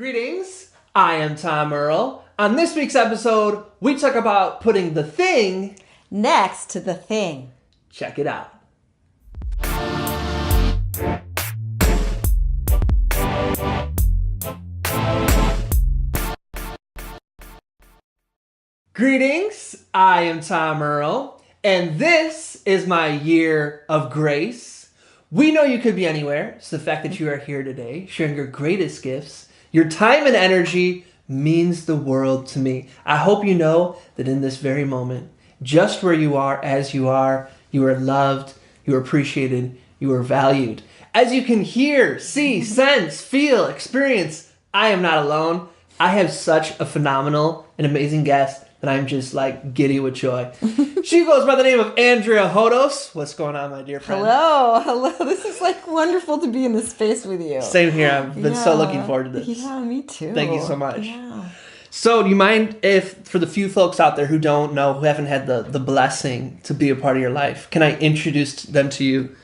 Greetings, I am Tom Earl. On this week's episode, we talk about putting the thing next to the thing. Check it out. Greetings, I am Tom Earl, and this is my year of grace. We know you could be anywhere, so the fact that you are here today, sharing your greatest gifts, your time and energy means the world to me. I hope you know that in this very moment, just where you are, as you are loved, you are appreciated, you are valued. As you can hear, see, sense, feel, experience, I am not alone. I have such a phenomenal and amazing guest that I'm just like giddy with joy. She goes by the name of Andrea Hodos. What's going on, my dear friend? Hello. This is like wonderful to be in this space with you. Same here. I've been so looking forward to this. Yeah, me too. Thank you so much. Yeah. So do you mind if, for the few folks out there who don't know, who haven't had the blessing to be a part of your life, can I introduce them to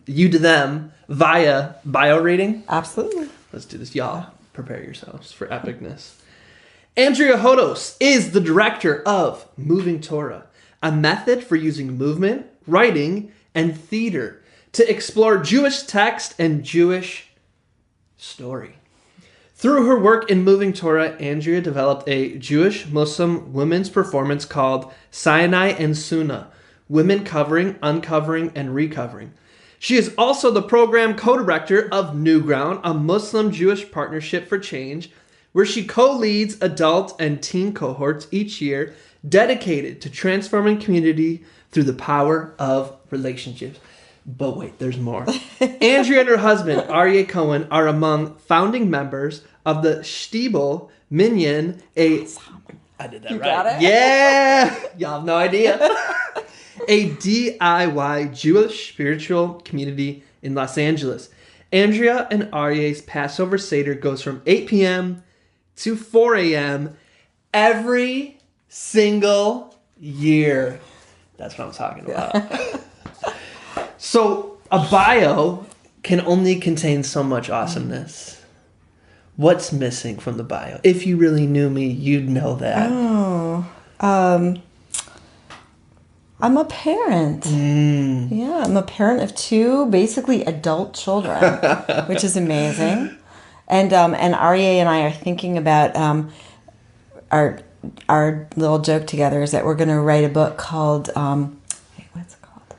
you to them, via bio reading? Absolutely. Let's do this. Y'all, prepare yourselves for epicness. Andrea Hodos is the director of Moving Torah, a method for using movement, writing, and theater to explore Jewish text and Jewish story. Through her work in Moving Torah, Andrea developed a Jewish-Muslim women's performance called Sinai Sunna, Women Covering, Uncovering, and Recovering. She is also the Program Co-Director of NewGround, a Muslim-Jewish partnership for change, where she co-leads adult and teen cohorts each year dedicated to transforming community through the power of relationships. But wait, there's more. Andrea and her husband, Aryeh Cohen, are among founding members of the Shtibl minyan, I did that right. Got it? Yeah! Y'all have no idea. A DIY Jewish spiritual community in Los Angeles. Andrea and Aryeh's Passover Seder goes from 8 p.m. to 4 a.m. every single year. That's what I'm talking about. So a bio can only contain so much awesomeness. What's missing from the bio? If you really knew me, you'd know that. I'm a parent. Yeah, I'm a parent of two basically adult children, which is amazing. And Aryeh and I are thinking about our little joke together is that we're going to write a book called what's it called?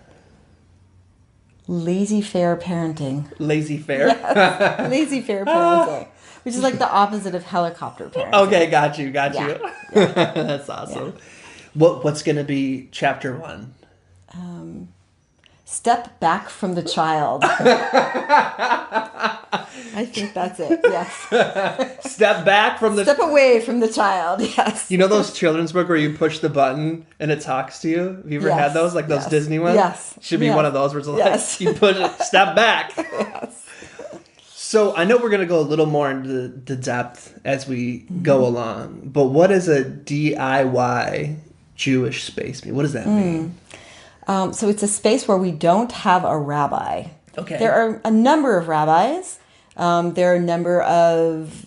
Lazy Fair Parenting. Lazy Fair? Yes. Lazy Fair Parenting, which is like the opposite of helicopter parenting. Okay, got you. Yeah. That's awesome. Yeah. What's going to be chapter 1? Step back from the child. I think that's it. Yes. Step back from the... Step away from the child. Yes. You know those children's book where you push the button and it talks to you? Have you ever had those? Like those Disney ones? Yes. Should be one of those where it's like, you push it, step back. Yes. So I know we're going to go a little more into the depth as we go along, but what does a DIY Jewish space mean? What does that mean? So it's a space where we don't have a rabbi. Okay. There are a number of rabbis. There are a number of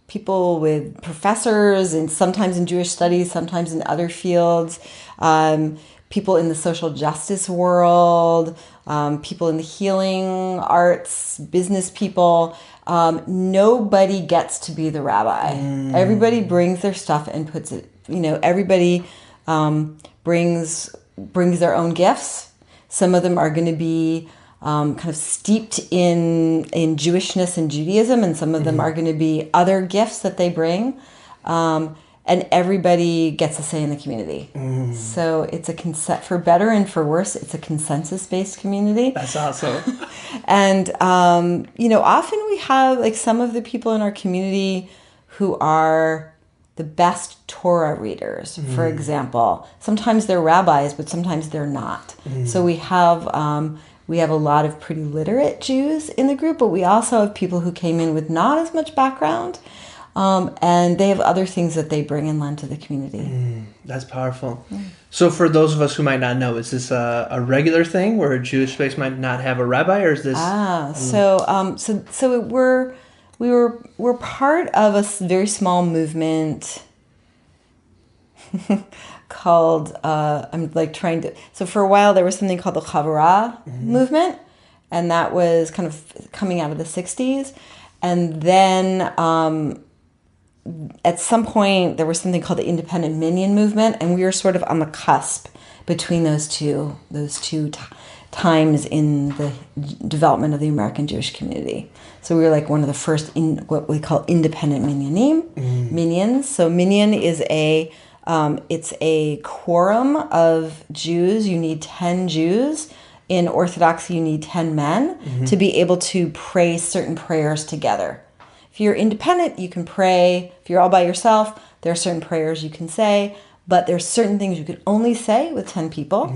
people with professors, and sometimes in Jewish studies, sometimes in other fields. People in the social justice world, people in the healing arts, business people. Nobody gets to be the rabbi. Everybody brings their stuff and puts it, everybody brings their own gifts. Some of them are going to be kind of steeped in Jewishness and Judaism, and some of them are going to be other gifts that they bring. And everybody gets a say in the community. So it's for better and for worse, it's a consensus-based community. That's awesome. And, often we have like some of the people in our community who are the best Torah readers, for example. Sometimes they're rabbis, but sometimes they're not. So we have a lot of pretty literate Jews in the group, but we also have people who came in with not as much background. And they have other things that they bring and lend to the community. That's powerful. So for those of us who might not know, is this a regular thing where a Jewish space might not have a rabbi, or is this... So we're we're part of a very small movement called I'm like trying to. So for a while there was something called the Chavurah movement, and that was kind of coming out of the '60s, and then at some point there was something called the independent minyan movement, and we were sort of on the cusp between those two times in the development of the American Jewish community. So we were like one of the first in what we call independent minions. So minyan is it's a quorum of Jews. You need 10 Jews. In Orthodoxy, you need 10 men to be able to pray certain prayers together. If you're independent, you can pray. If you're all by yourself, there are certain prayers you can say, but there's certain things you can only say with 10 people.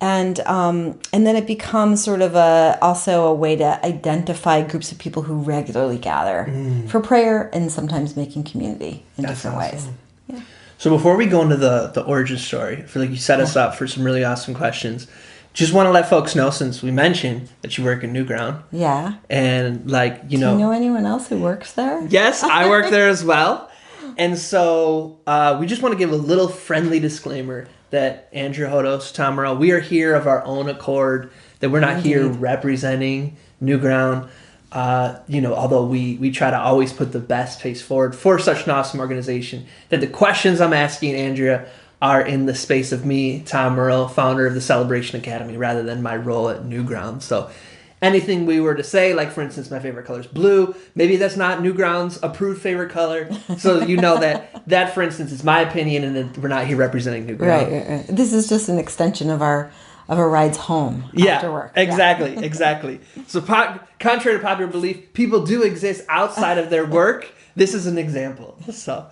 And then it becomes sort of also a way to identify groups of people who regularly gather for prayer and sometimes making community in different ways. Yeah. So before we go into the origin story, I feel like you set us up for some really awesome questions. Just want to let folks know, since we mentioned that you work at NewGround. Yeah. And Do you know anyone else who works there? Yes, I work there as well. And so we just want to give a little friendly disclaimer that Andrea Hodos, Tom Morrell, we are here of our own accord, that we're not here representing NewGround. Although we try to always put the best face forward for such an awesome organization, that the questions I'm asking Andrea are in the space of me, Tom Morrell, founder of the Celebration Academy, rather than my role at NewGround. So anything we were to say, like for instance, my favorite color is blue, maybe that's not NewGround's approved favorite color. So that for instance is my opinion, and that we're not here representing NewGround. Right. This is just an extension of our rides home after work. Exactly. So contrary to popular belief, people do exist outside of their work. This is an example. So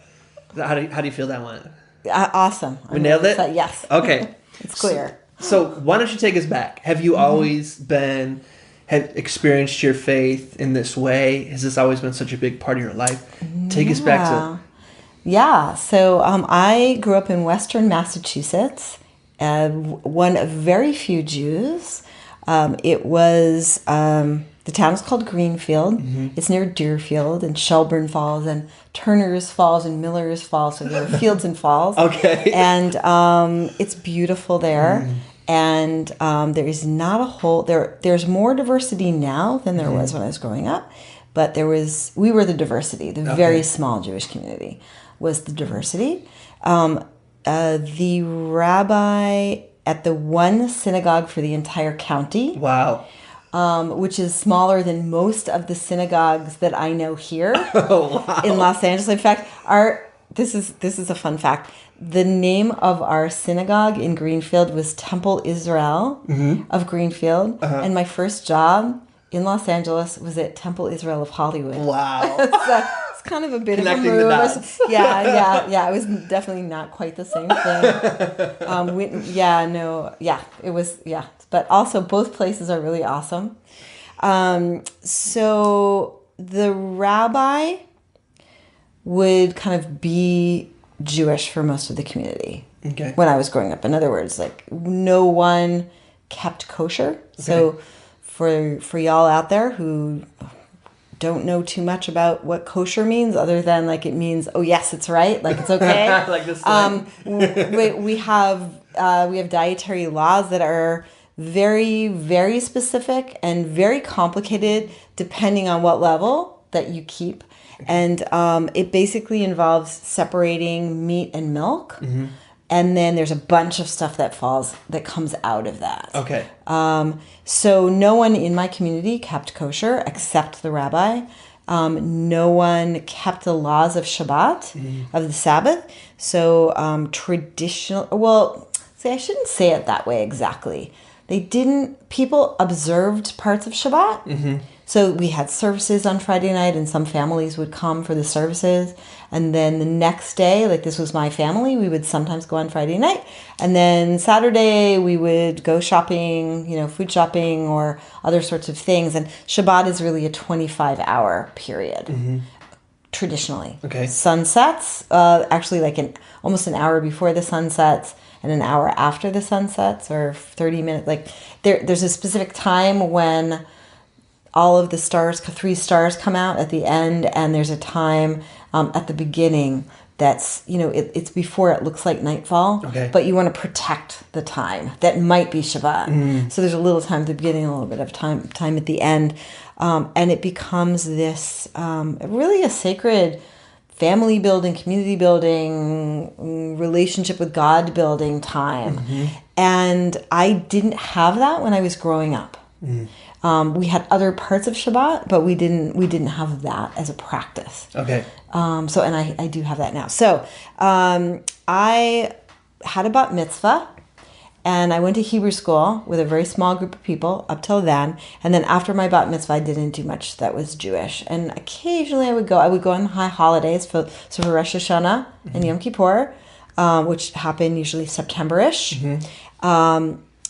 how do you feel that went? Awesome. We nailed it? Yes. Okay. It's clear. So why don't you take us back? Have you always have experienced your faith in this way? Has this always been such a big part of your life? Take us back to... Yeah. So I grew up in Western Massachusetts, one of very few Jews. It was... the town is called Greenfield. It's near Deerfield and Shelburne Falls and Turner's Falls and Miller's Falls. So there are fields and falls. Okay. And it's beautiful there. And there is not a whole... There's more diversity now than there was when I was growing up. But we were the diversity. The very small Jewish community was the diversity. The rabbi at the one synagogue for the entire county... Wow. Which is smaller than most of the synagogues that I know here in Los Angeles. In fact, this is a fun fact. The name of our synagogue in Greenfield was Temple Israel of Greenfield, and my first job in Los Angeles was at Temple Israel of Hollywood. Wow. It's kind of a bit Connecting of a move. the dots. Yeah. It was definitely not quite the same thing. It was. But also both places are really awesome. So the rabbi would kind of be Jewish for most of the community when I was growing up. In other words, like no one kept kosher. Okay. So for y'all out there who don't know too much about what kosher means, other than like it means, oh yes, it's right, like it's okay. Like this thing. we have dietary laws that are very, very specific and very complicated depending on what level that you keep. And it basically involves separating meat and milk. And then there's a bunch of stuff that comes out of that. Okay. So no one in my community kept kosher except the rabbi. No one kept the laws of Shabbat, of the Sabbath. So I shouldn't say it that way exactly. People observed parts of Shabbat. So we had services on Friday night, and some families would come for the services. And then the next day, like this was my family, we would sometimes go on Friday night. And then Saturday, we would go shopping, food shopping or other sorts of things. And Shabbat is really a 25-hour period, traditionally. Okay. Sunsets, actually almost an hour before the sun sets, and an hour after the sun sets, or 30 minutes. Like there's a specific time when all of the stars, 3 stars come out at the end, and there's a time at the beginning that's, it's before it looks like nightfall, but you want to protect the time that might be Shabbat. So there's a little time at the beginning, a little bit of time at the end, and it becomes this really a sacred family building, community building, relationship with God building time. And I didn't have that when I was growing up. We had other parts of Shabbat, but we didn't have that as a practice. Okay. So, and I do have that now. So, I had a bat mitzvah, and I went to Hebrew school with a very small group of people up till then. And then after my bat mitzvah, I didn't do much that was Jewish. And occasionally I would go on high holidays for Rosh Hashanah and Yom Kippur, which happen usually September-ish.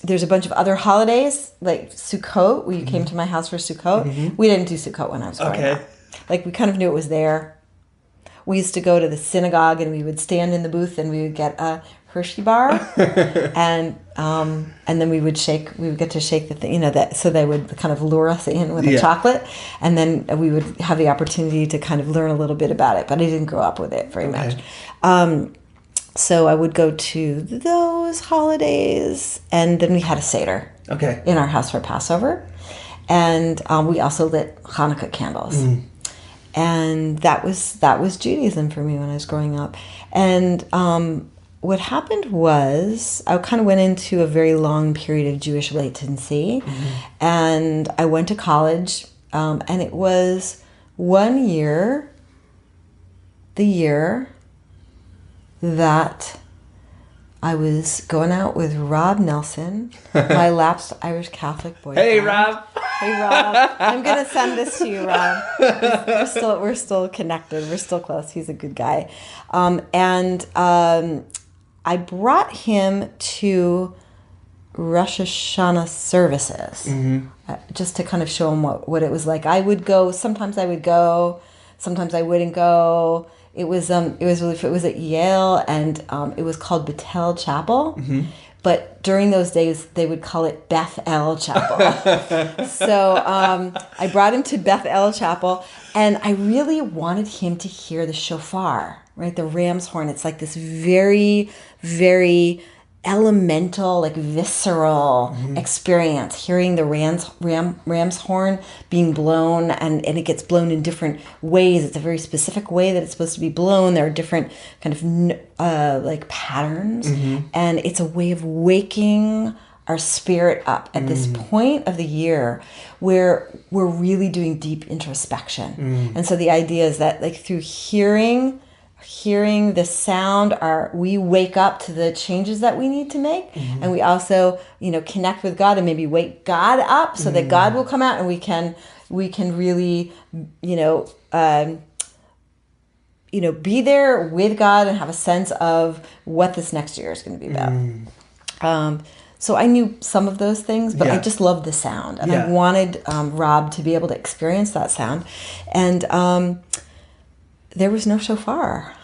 There's a bunch of other holidays, like Sukkot, where you came to my house for Sukkot. We didn't do Sukkot when I was growing up. Like, we kind of knew it was there. We used to go to the synagogue, and we would stand in the booth, and we would get a Hershey bar, and then we would get to shake the thing, so they would kind of lure us in with the chocolate, and then we would have the opportunity to kind of learn a little bit about it, but I didn't grow up with it very much. So I would go to those holidays, and then we had a Seder in our house for Passover. And we also lit Hanukkah candles. And that was Judaism for me when I was growing up. And what happened was I kind of went into a very long period of Jewish latency. And I went to college, and it was one year, the year that I was going out with Rob Nelson, my lapsed Irish Catholic boyfriend. Hey, Rob. Hey, Rob. I'm going to send this to you, Rob. We're still connected. We're still close. He's a good guy. And I brought him to Rosh Hashanah services just to kind of show him what it was like. I would go. Sometimes I would go. Sometimes I wouldn't go. It was at Yale, and it was called Bethel Chapel. But during those days, they would call it Beth El Chapel. So I brought him to Beth El Chapel, and I really wanted him to hear the shofar, right? The ram's horn. It's like this very, very elemental, like visceral experience, hearing the ram's horn being blown, and it gets blown in different ways. It's a very specific way that it's supposed to be blown. There are different kind of like patterns, and it's a way of waking our spirit up at this point of the year where we're really doing deep introspection. And so the idea is that, like, through hearing the sound, we wake up to the changes that we need to make, and we also connect with God and maybe wake God up so that God will come out, and we can really be there with God and have a sense of what this next year is going to be about. So I knew some of those things, but I just loved the sound, and I wanted Rob to be able to experience that sound. And there was no shofar.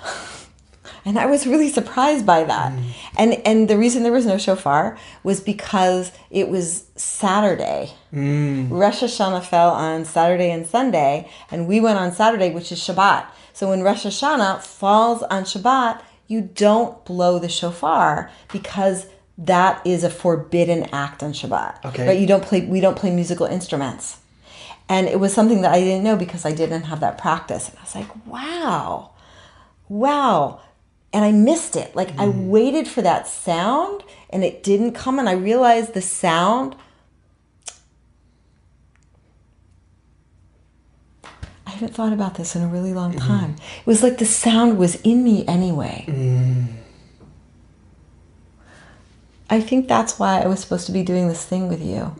And I was really surprised by that. And the reason there was no shofar was because it was Saturday. Rosh Hashanah fell on Saturday and Sunday, and we went on Saturday, which is Shabbat. So when Rosh Hashanah falls on Shabbat, you don't blow the shofar because that is a forbidden act on Shabbat. Right? We don't play musical instruments. And it was something that I didn't know because I didn't have that practice. And I was like, wow. And I missed it. Like, I waited for that sound, and it didn't come. And I realized the sound, I haven't thought about this in a really long time. It was like the sound was in me anyway. I think that's why I was supposed to be doing this thing with you.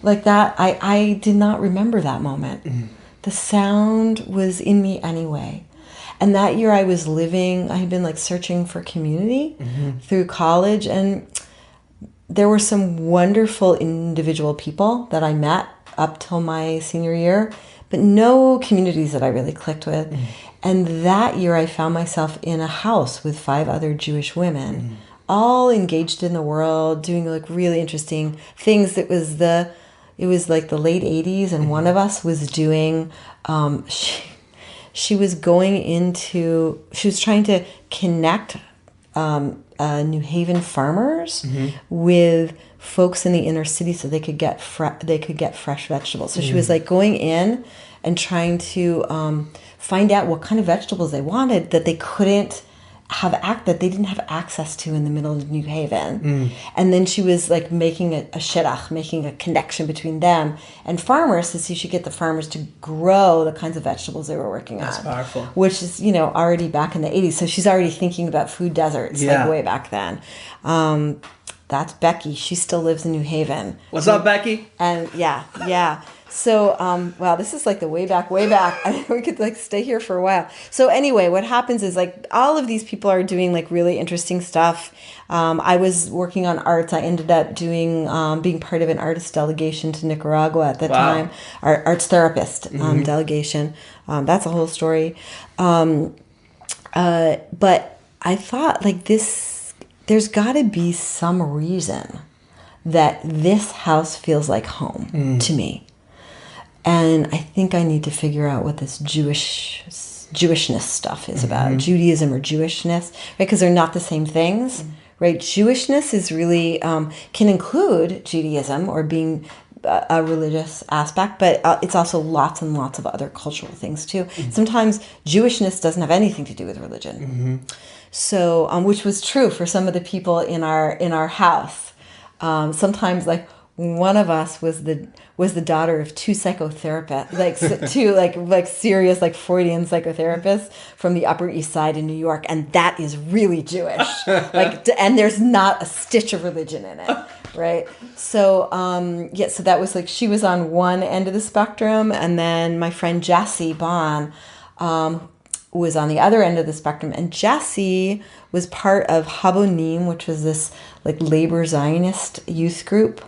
Like that, I did not remember that moment. The sound was in me anyway. And that year I had been like searching for community through college, and there were some wonderful individual people that I met up till my senior year, but no communities that I really clicked with. And that year I found myself in a house with 5 other Jewish women, all engaged in the world, doing like really interesting things. It was it was like the late 80s, and one of us was doing, she was trying to connect New Haven farmers with folks in the inner city so they could get fresh vegetables. So she was like going in and trying to find out what kind of vegetables they wanted that they couldn't that they didn't have access to in the middle of New Haven. And then she was like making a shidduch, making a connection between them and farmers to see if she could get the farmers to grow the kinds of vegetables they were working on. That's powerful. Which is, already back in the 80s. So she's already thinking about food deserts like way back then. That's Becky. She still lives in New Haven. What's up, Becky? And yeah. So, wow, this is like the way back. We could like stay here for a while. So anyway, what happens is like all of these people are doing like really interesting stuff. I was working on arts. I ended up doing, being part of an artist delegation to Nicaragua at the time, our arts therapist delegation. That's a whole story. But I thought like there's gotta be some reason that this house feels like home to me. And I think I need to figure out what this Jewishness stuff is about, Judaism or Jewishness, right? Because they're not the same things, right? Jewishness is really, can include Judaism or being a religious aspect, but it's also lots and lots of other cultural things too. Sometimes Jewishness doesn't have anything to do with religion. So, which was true for some of the people in our house. Sometimes like, one of us was the daughter of two psychotherapists, like two like serious like Freudian psychotherapists from the Upper East Side in New York, and that is really Jewish. And there's not a stitch of religion in it, right? So so that was like she was on one end of the spectrum, and then my friend Jessie Bond was on the other end of the spectrum, and Jessie was part of Habonim, which was this like labor Zionist youth group.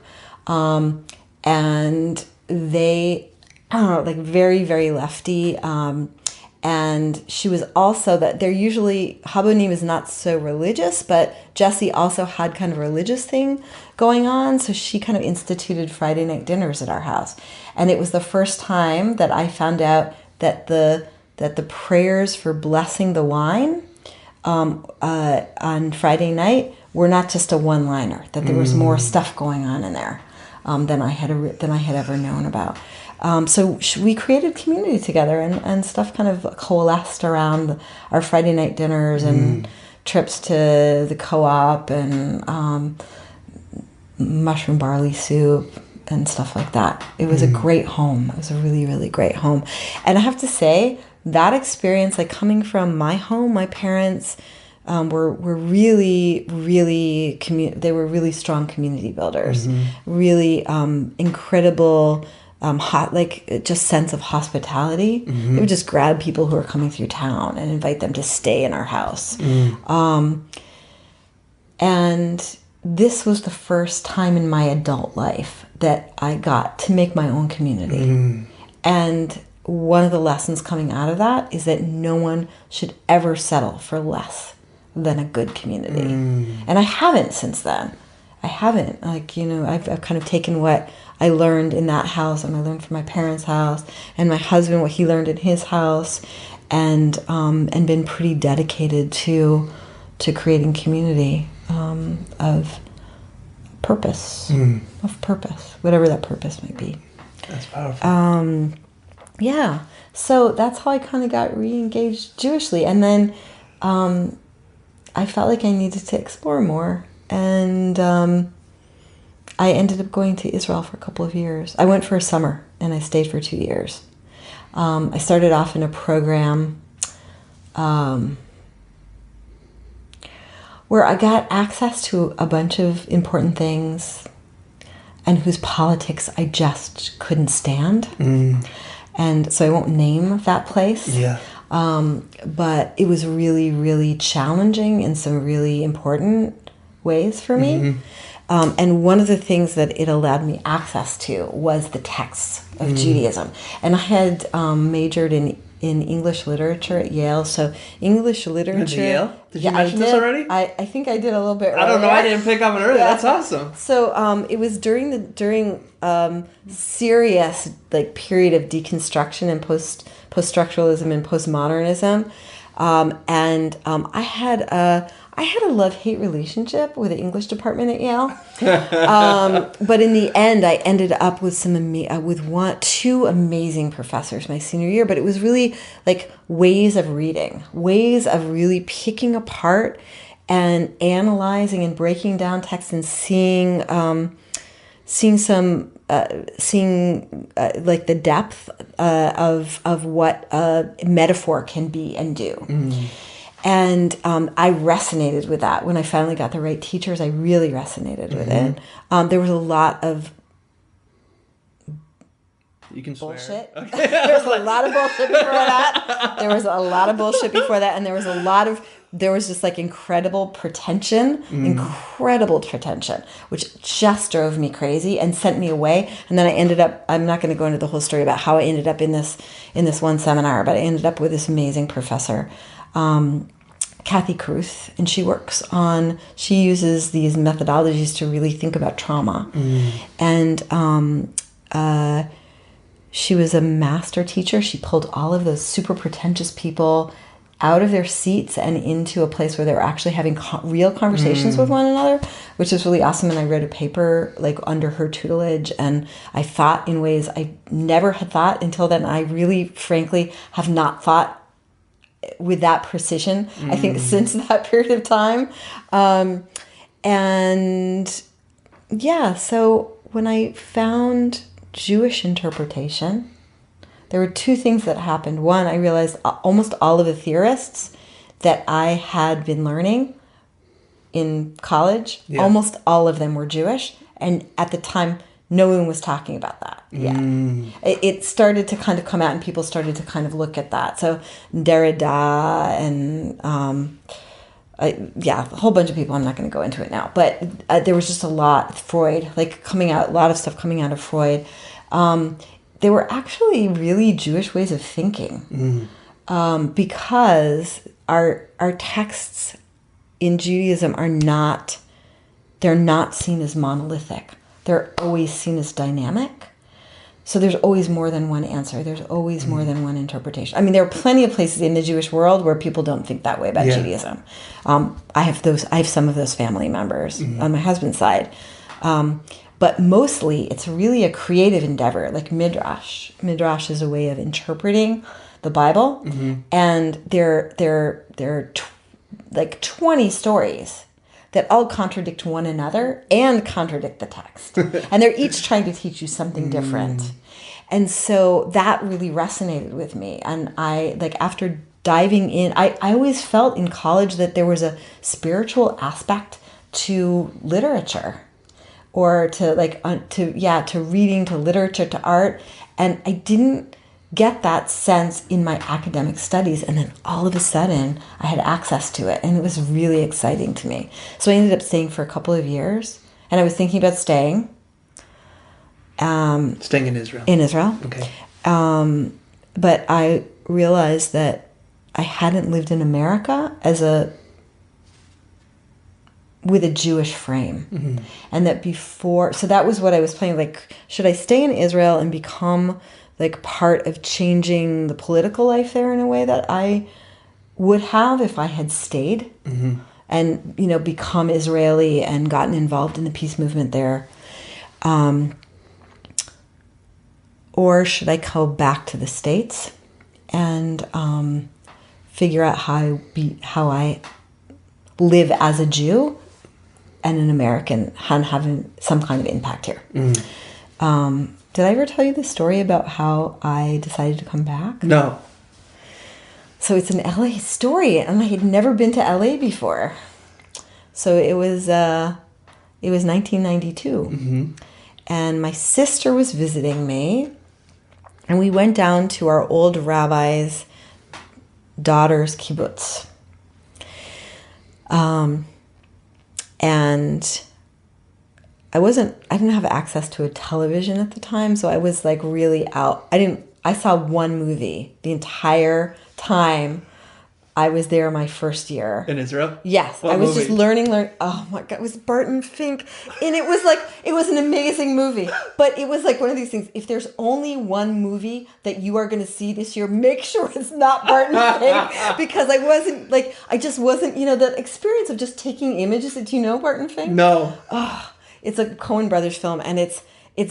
And they, like very, very lefty. And she was also they're usually, Habonim is not so religious, but Jessie also had kind of a religious thing going on. So she kind of instituted Friday night dinners at our house. And it was the first time that I found out that the prayers for blessing the wine, on Friday night were not just a one-liner, that there was more stuff going on in there. Than I had ever known about. So we created community together, and stuff kind of coalesced around our Friday night dinners and trips to the co-op and mushroom barley soup and stuff like that. It was a great home. It was a really, really great home. And I have to say, that experience, like coming from my home, my parents were really, really they were really strong community builders, really incredible, just sense of hospitality. They would just grab people who were coming through town and invite them to stay in our house. And this was the first time in my adult life that I got to make my own community. And one of the lessons coming out of that is that no one should ever settle for less than a good community. And I haven't since then. I haven't. I've kind of taken what I learned in that house, and I learned from my parents' house, and my husband what he learned in his house, and been pretty dedicated to creating community of purpose, whatever that purpose might be. That's powerful. Yeah. So that's how I kind of got re-engaged Jewishly, and then I felt like I needed to explore more, and I ended up going to Israel for a couple of years. I went for a summer, and I stayed for 2 years. I started off in a program where I got access to a bunch of important things and whose politics I just couldn't stand. And so I won't name that place. Yeah. But it was really, really challenging in some really important ways for me. And one of the things that it allowed me access to was the texts of Judaism. And I had majored in in English literature at Yale. So English literature. You went to Yale? Did you mention this already? I think I did a little bit earlier. I don't know. I didn't pick up on it earlier. Yeah. That's awesome. So it was during serious like period of deconstruction and post-structuralism and postmodernism, and I had a love-hate relationship with the English department at Yale. But in the end, I ended up with two amazing professors my senior year. But it was really like ways of reading, ways of really picking apart and analyzing and breaking down text and seeing like the depth of what metaphor can be and do. Mm. And I resonated with that. When I finally got the right teachers, I really resonated with it. There was a lot of bullshit. Okay. There was a lot of bullshit before that. And there was just like incredible pretension, which just drove me crazy and sent me away. And then I ended up, I'm not going to go into the whole story about how I ended up in this one seminar, but I ended up with this amazing professor, Kathy Kruth, and she uses these methodologies to really think about trauma. And she was a master teacher. She pulled all of those super pretentious people out of their seats and into a place where they were actually having real conversations with one another, which was really awesome. And I wrote a paper like under her tutelage, and I thought in ways I never had thought until then. I really, frankly, have not thought with that precision, I think, since that period of time. And yeah, so when I found Jewish interpretation, there were two things that happened. One, I realized almost all of the theorists that I had been learning in college, almost all of them were Jewish. And at the time, no one was talking about that yet. It started to kind of come out, and people started to kind of look at that. So Derrida and a whole bunch of people. I'm not going to go into it now, but there was just a lot. Freud, like a lot of stuff coming out of Freud. They were actually really Jewish ways of thinking, because our texts in Judaism they're not seen as monolithic. They're always seen as dynamic. So there's always more than one answer. There's always more than one interpretation. I mean, there are plenty of places in the Jewish world where people don't think that way about Judaism. I have some of those family members on my husband's side. But mostly it's really a creative endeavor, like Midrash. Midrash is a way of interpreting the Bible. And there are like 20 stories that all contradict one another and contradict the text. And they're each trying to teach you something different. And so that really resonated with me. And I, like, after diving in, I always felt in college that there was a spiritual aspect to literature, or to reading, to literature, to art. And I didn't get that sense in my academic studies, and then all of a sudden I had access to it, and it was really exciting to me. So I ended up staying for a couple of years, and I was thinking about staying in Israel. Okay. But I realized that I hadn't lived in America with a Jewish frame, and that so that was what I was playing. Like, should I stay in Israel and become like part of changing the political life there in a way that I would have if I had stayed and, become Israeli and gotten involved in the peace movement there? Or should I go back to the States and figure out how I live as a Jew and an American and having some kind of impact here? Did I ever tell you the story about how I decided to come back? No. So it's an LA story, and I had never been to LA before. So it was 1992, and my sister was visiting me, and we went down to our old rabbi's daughter's kibbutz. And I didn't have access to a television at the time, so I was like really out. I I saw one movie the entire time I was there my first year. In Israel? Yes. What I was movie? just learning. Oh my God, it was Barton Fink. And it was an amazing movie. But it was like one of these things. If there's only one movie that you are going to see this year, make sure it's not Barton Fink. Because I just wasn't, the experience of just taking images. Do you know Barton Fink? No. Oh, it's a Coen Brothers film, and it's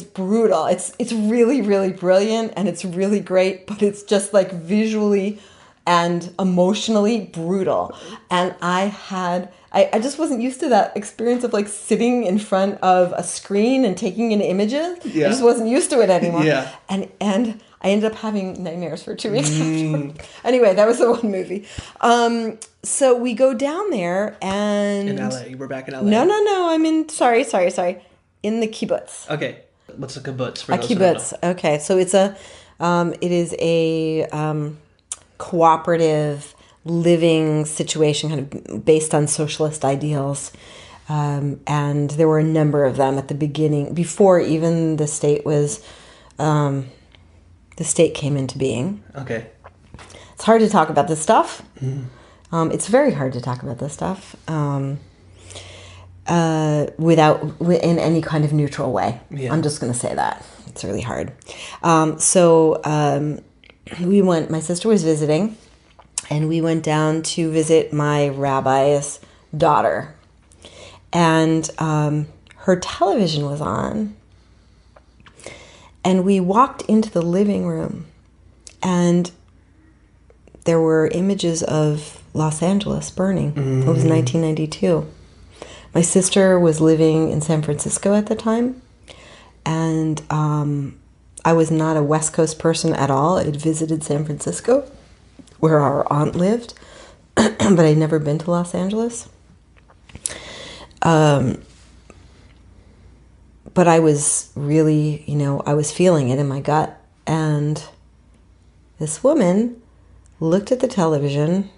brutal. It's really, really brilliant, and it's really great, but it's just like visually and emotionally brutal. And I just wasn't used to that experience of like sitting in front of a screen and taking in images. Yeah. I just wasn't used to it anymore. Yeah. And I ended up having nightmares for 2 weeks after. Anyway, that was the one movie. So we go down there and... In LA. You were back in LA? No. I'm in... Sorry. In the kibbutz. Okay. What's a kibbutz for A those who don't kibbutz. know? Okay. So it is a cooperative living situation kind of based on socialist ideals. And there were a number of them at the beginning, before even the state came into being. Okay. It's hard to talk about this stuff. It's very hard to talk about this stuff in any kind of neutral way. Yeah. I'm just going to say that. It's really hard. So we went, my sister was visiting, and we went down to visit my rabbi's daughter. And her television was on. And we walked into the living room, and there were images of Los Angeles burning. It was 1992. My sister was living in San Francisco at the time, and I was not a West Coast person at all. I had visited San Francisco, where our aunt lived, but I'd never been to Los Angeles. But I was really, I was feeling it in my gut. And this woman looked at the television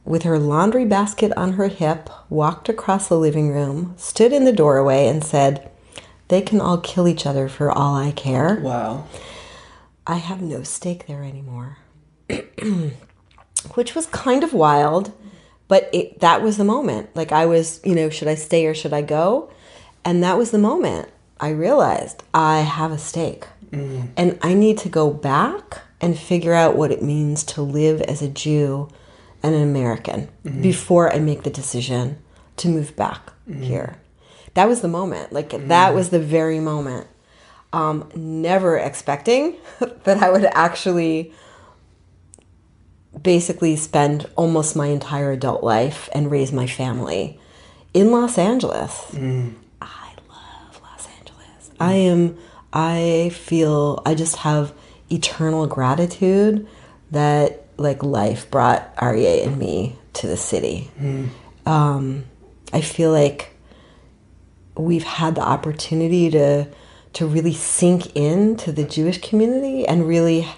with her laundry basket on her hip, walked across the living room, stood in the doorway, and said, "They can all kill each other for all I care. Wow. I have no stake there anymore." Which was kind of wild, but that was the moment. Like I was, should I stay or should I go? And that was the moment I realized I have a stake. And I need to go back and figure out what it means to live as a Jew and an American before I make the decision to move back here. That was the moment. That was the very moment. Never expecting that I would actually basically spend almost my entire adult life and raise my family in Los Angeles. I love Los Angeles. I just have eternal gratitude that life brought Aryeh and me to the city. I feel like we've had the opportunity to really sink into the Jewish community and really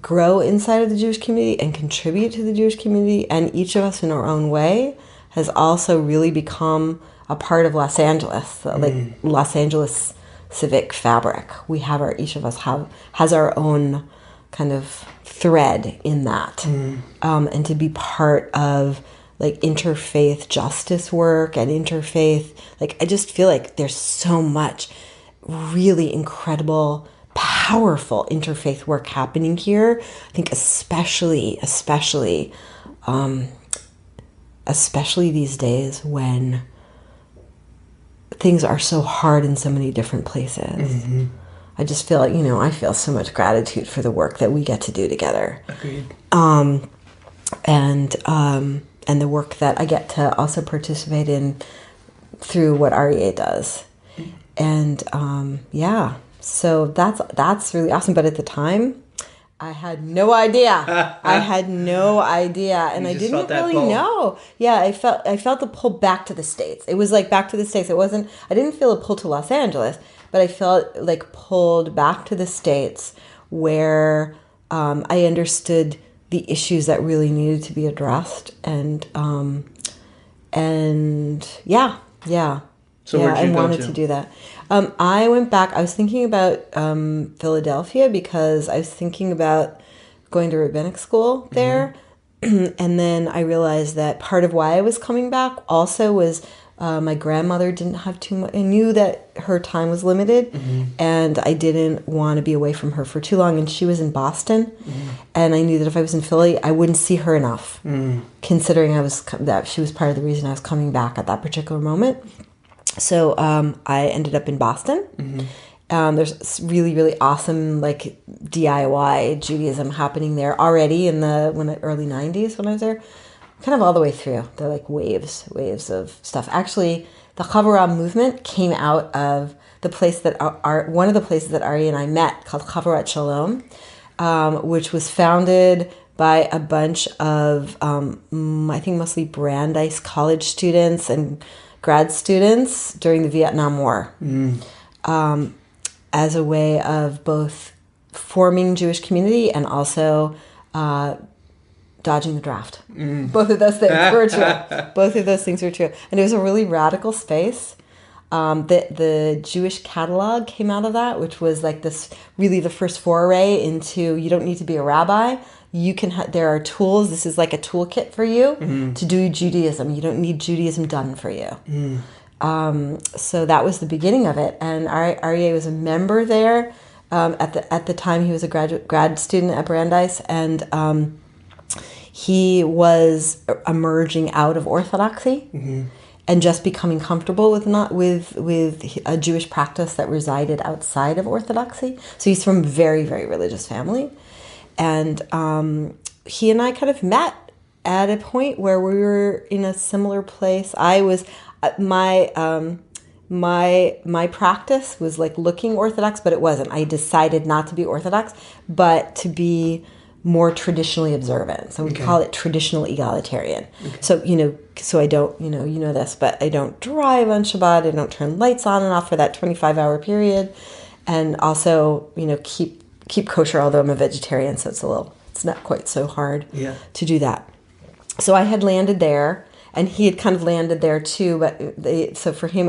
grow inside of the Jewish community and contribute to the Jewish community. And each of us in our own way has also really become a part of Los Angeles, Los Angeles civic fabric. Each of us has our own kind of thread in that. And to be part of interfaith justice work and interfaith, I just feel like there's so much really incredible, powerful interfaith work happening here. I think especially these days when things are so hard in so many different places. I just feel like, I feel so much gratitude for the work that we get to do together. Agreed. And the work that I get to also participate in through what Aryeh does. And so that's really awesome. But at the time, I had no idea. And I didn't really know. Yeah, I felt the pull back to the States. It was back to the States. I didn't feel a pull to Los Angeles, but I felt pulled back to the States where I understood the issues that really needed to be addressed. And So where did you I go wanted to? to do that. I went back. I was thinking about Philadelphia because I was thinking about going to rabbinic school there. And then I realized that part of why I was coming back also was my grandmother didn't have too much. I knew that her time was limited, and I didn't want to be away from her for too long. And she was in Boston, and I knew that if I was in Philly, I wouldn't see her enough, considering that she was part of the reason I was coming back at that particular moment. So I ended up in Boston. There's really, really awesome like DIY Judaism happening there already in the early 90s when I was there. Kind of all the way through. They're like waves of stuff. Actually, the Chavurah movement came out of the place that one of the places that Aryeh and I met, called Chavurat Shalom, which was founded by a bunch of, I think mostly Brandeis college students and grad students during the Vietnam War, as a way of both forming Jewish community and also dodging the draft. Both of those things were true. Both of those things were true. And it was a really radical space. The Jewish catalog came out of that, which was like this really the first foray into you don't need to be a rabbi. You can there are tools. This is like a toolkit for you to do Judaism. You don't need Judaism done for you. So that was the beginning of it. And Aryeh was a member there. At the time, he was a grad student at Brandeis, and he was emerging out of Orthodoxy and just becoming comfortable with a Jewish practice that resided outside of Orthodoxy. So he's from a very, very religious family. And he and I kind of met at a point where we were in a similar place. I was my practice was like looking Orthodox, but it wasn't. I decided not to be Orthodox, but to be more traditionally observant. So we call it traditional egalitarian. So, so I don't, you know this, but I don't drive on Shabbat. I don't turn lights on and off for that 25-hour period. And also, keep kosher, although I'm a vegetarian, so it's not quite so hard to do that. So I had landed there, and he had kind of landed there too. But so for him,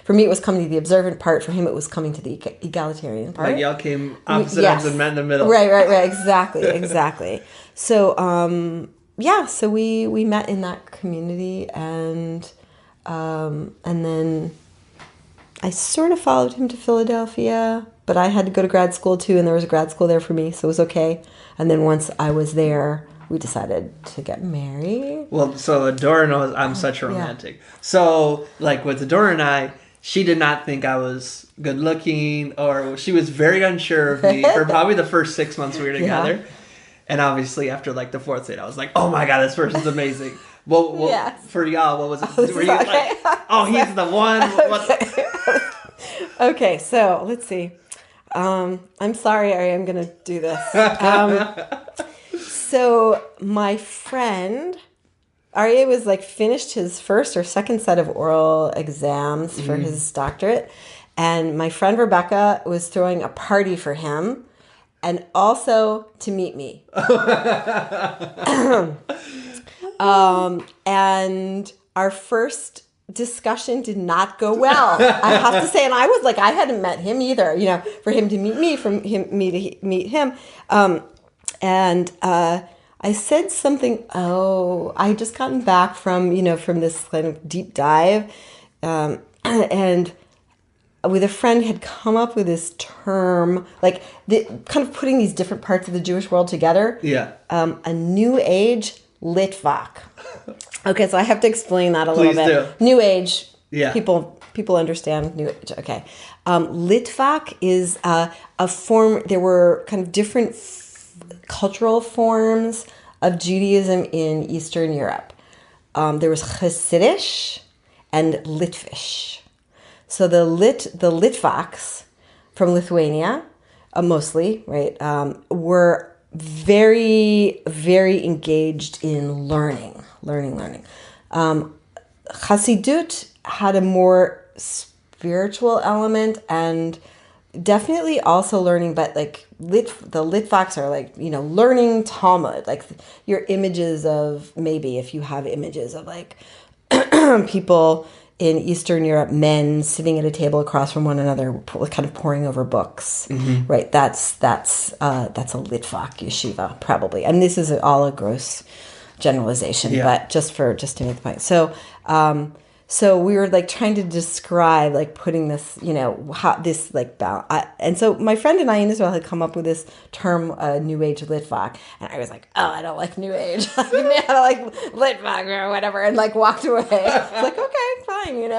for me, it was coming to the observant part. For him, it was coming to the egalitarian part. Like y'all came opposite ends and met in the middle. Right. Exactly. So so we met in that community, and then I sort of followed him to Philadelphia. But I had to go to grad school too, and there was a grad school there for me, so it was okay. And then once I was there, we decided to get married. Well, so Adora knows I'm such a romantic. Yeah. So, like with Adora and I, she did not think I was good looking, or she was very unsure of me for probably the first 6 months we were together. Yeah. And obviously, after like the 4th date, I was like, "Oh my god, this person's amazing." Well, for y'all, what was it? Were you like, "Oh, he's the one"? Okay, so let's see. I'm sorry, Aryeh, I'm going to do this. So my friend, Aryeh was like finished his first or second set of oral exams for his doctorate. And my friend Rebecca was throwing a party for him and also to meet me. And our first discussion did not go well, I have to say. And I was like, I hadn't met him either, for him to meet me, me to meet him. And I said something, I just gotten back from this kind of deep dive. And with a friend had come up with this term, like kind of putting these different parts of the Jewish world together. Yeah. A New Age Litvak. Okay, so I have to explain that a little bit. Do. New Age. Yeah. People understand New Age. Okay. Litvak is a form. There were kind of different cultural forms of Judaism in Eastern Europe. There was Hasidish and Litvish. So the Litvaks from Lithuania, mostly, right, were very, very engaged in learning. Hasidut had a more spiritual element and definitely also learning, but like the Litvaks are like, learning Talmud, like your images of, maybe if you have images of like people in Eastern Europe, men sitting at a table across from one another, kind of poring over books, right? That's a Litvak yeshiva, probably. And this is all a gross generalization, but just to make the point. So we were like trying to describe, like putting this, how this like balance. And so my friend and I in Israel had come up with this term, New Age Litvak, and I was like, oh, I don't like New Age. I don't like Litvak or whatever, and like walked away. I was like, okay, fine,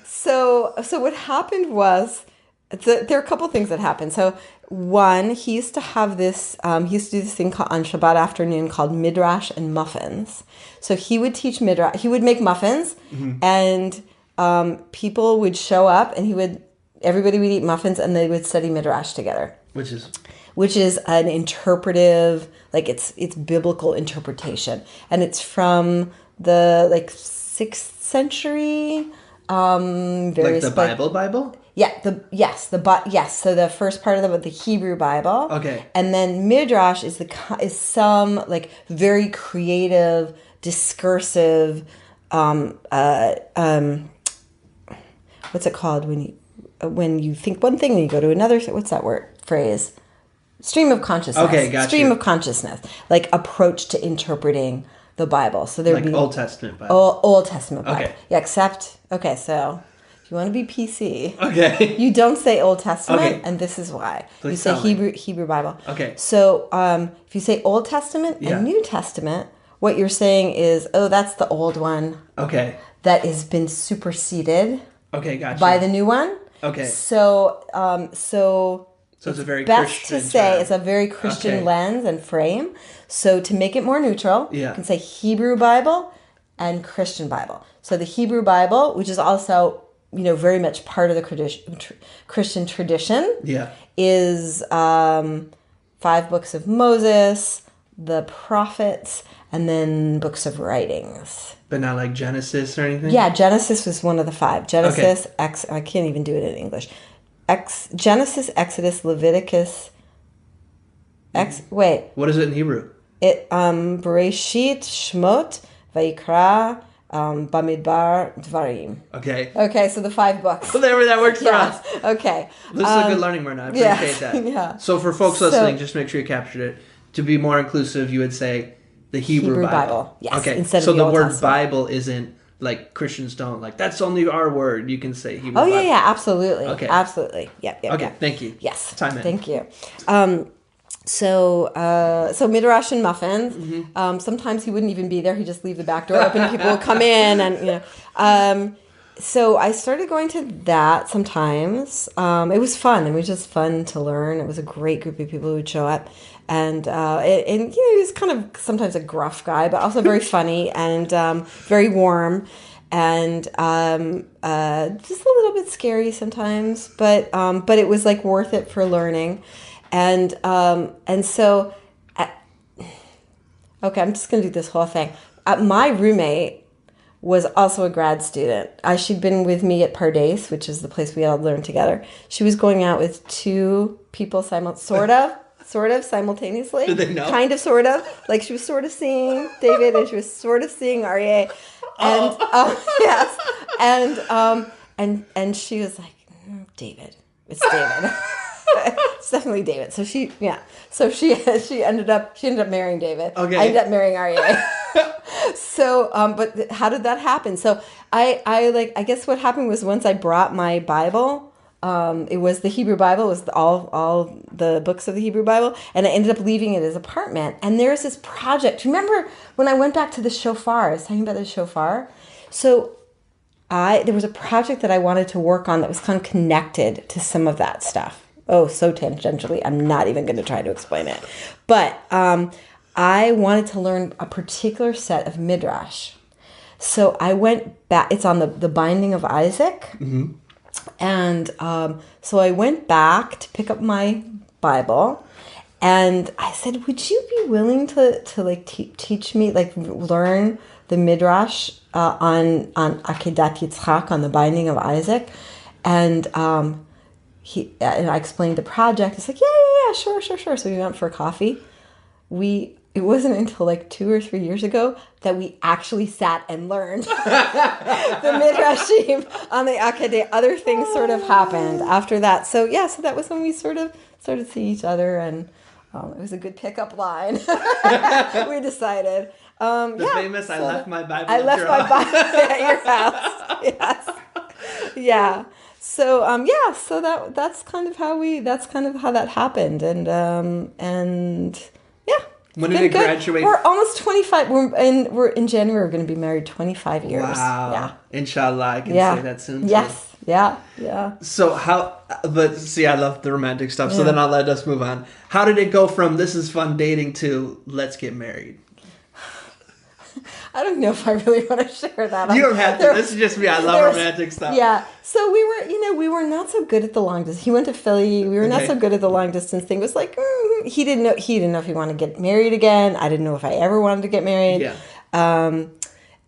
So what happened was, there are a couple things that happened. So one, he used to have this, he used to do this thing on Shabbat afternoon called Midrash and Muffins. So he would teach Midrash, he would make muffins, and people would show up, and everybody would eat muffins, and they would study Midrash together. Which is an interpretive, like it's biblical interpretation. And it's from the 6th century. Like the Bible? Yeah, yes. So the first part of the Hebrew Bible. Okay. And then Midrash is some like very creative, discursive, what's it called when you think one thing and you go to another? What's that phrase? Stream of consciousness. Okay, gotcha. Stream of consciousness, like approach to interpreting the Bible. So there'd be Old Testament Bible. Old Testament Bible. Okay. Yeah, so if you want to be PC, okay, you don't say Old Testament, and this is why. Please you say Hebrew Bible. Okay. So if you say Old Testament and New Testament, what you're saying is, oh, that's the old one. Okay. That has been superseded. Okay, gotcha. By the new one. Okay. So it's a very best Christian to say term. it's a very Christian lens and frame. So to make it more neutral, you can say Hebrew Bible and Christian Bible. So the Hebrew Bible, which is also very much part of the Christian tradition, is 5 books of Moses, the prophets, and then books of writings. But not like Genesis or anything? Yeah, Genesis was one of the 5. Genesis, I can't even do it in English. Genesis, Exodus, Leviticus. Wait. What is it in Hebrew? Bereshit, Shmot, Vayikra, Bamidbar, Dvarim. Okay, so the 5 books. Whatever that works for us. Okay. This is a good learning moment. I appreciate that. Yeah. So for folks listening, just make sure you captured it. To be more inclusive, you would say the Hebrew Bible. Yes. Okay. Instead so of the word Testament. Bible isn't like Christians don't like. That's only our word. You can say Hebrew. Oh Bible. yeah, absolutely. Okay. Absolutely. Yeah. Okay. Thank you. Yes. Time in. Thank you. So Midrash and muffins. Sometimes he wouldn't even be there. He'd just leave the back door open. People would come in, and So I started going to that sometimes. It was fun. It was just fun to learn. It was a great group of people who would show up, and he was kind of sometimes a gruff guy, but also very funny and very warm, and just a little bit scary sometimes. But it was like worth it for learning. And so, okay, I'm just going to do this whole thing. My roommate was also a grad student. She'd been with me at Pardes, which is the place we all learned together. She was going out with 2 people sort of simultaneously. Did they know? Kind of, sort of. Like she was sort of seeing David and she was sort of seeing Aryeh. And, yes. And she was like, David. It's David. It's definitely David. So she ended up marrying David. Okay. I ended up marrying Aryeh. So, but how did that happen? So I guess what happened was once I brought my Bible, it was the Hebrew Bible, it was all the books of the Hebrew Bible, and I ended up leaving it at his apartment. And there's this project. Remember when I went back to the shofar? I was talking about the shofar. So there was a project that I wanted to work on that was kind of connected to some of that stuff. Oh, so tangentially. I'm not even going to try to explain it. But I wanted to learn a particular set of midrash. So I went back. It's on the binding of Isaac. Mm-hmm. And so I went back to pick up my Bible. And I said, would you be willing to teach me, learn the midrash on Akedat Yitzchak, on the binding of Isaac? And and I explained the project. It's like, yeah, sure. So we went for coffee. it wasn't until like 2 or 3 years ago that we actually sat and learned the Midrashim on the Akadei. Other things sort of happened after that. So so that was when we sort of started seeing each other, and it was a good pickup line. We decided. The famous "I left my Bible." I left my Bible at your house. Yes. Yeah. So so that's kind of how that happened, and yeah. When did it graduate? We're almost 25. We're in January. We're going to be married 25 years. Wow. Yeah. Inshallah, I can say that soon. Too. Yes. Yeah. Yeah. So but see, I love the romantic stuff. So then I'll let us move on. How did it go from this is fun dating to let's get married? I don't know if I really want to share that. You don't have to. This is just me. I love romantic stuff. Yeah. So we were not so good at the long distance. He went to Philly. We were not so good at the long distance thing. It was like, he didn't know if he wanted to get married again. I didn't know if I ever wanted to get married. Yeah.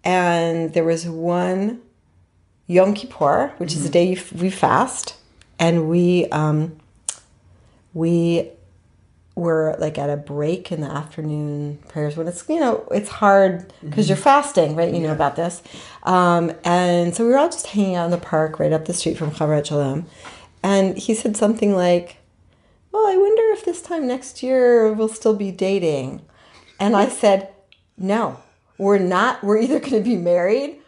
And there was one Yom Kippur, which is the day we fast. And we were like at a break in the afternoon prayers when it's, it's hard because you're fasting, right? You know about this. And so we were all just hanging out in the park right up the street from Chavrat Shalom. And he said something like, well, I wonder if this time next year we'll still be dating. And I said, no, we're not. We're either going to be married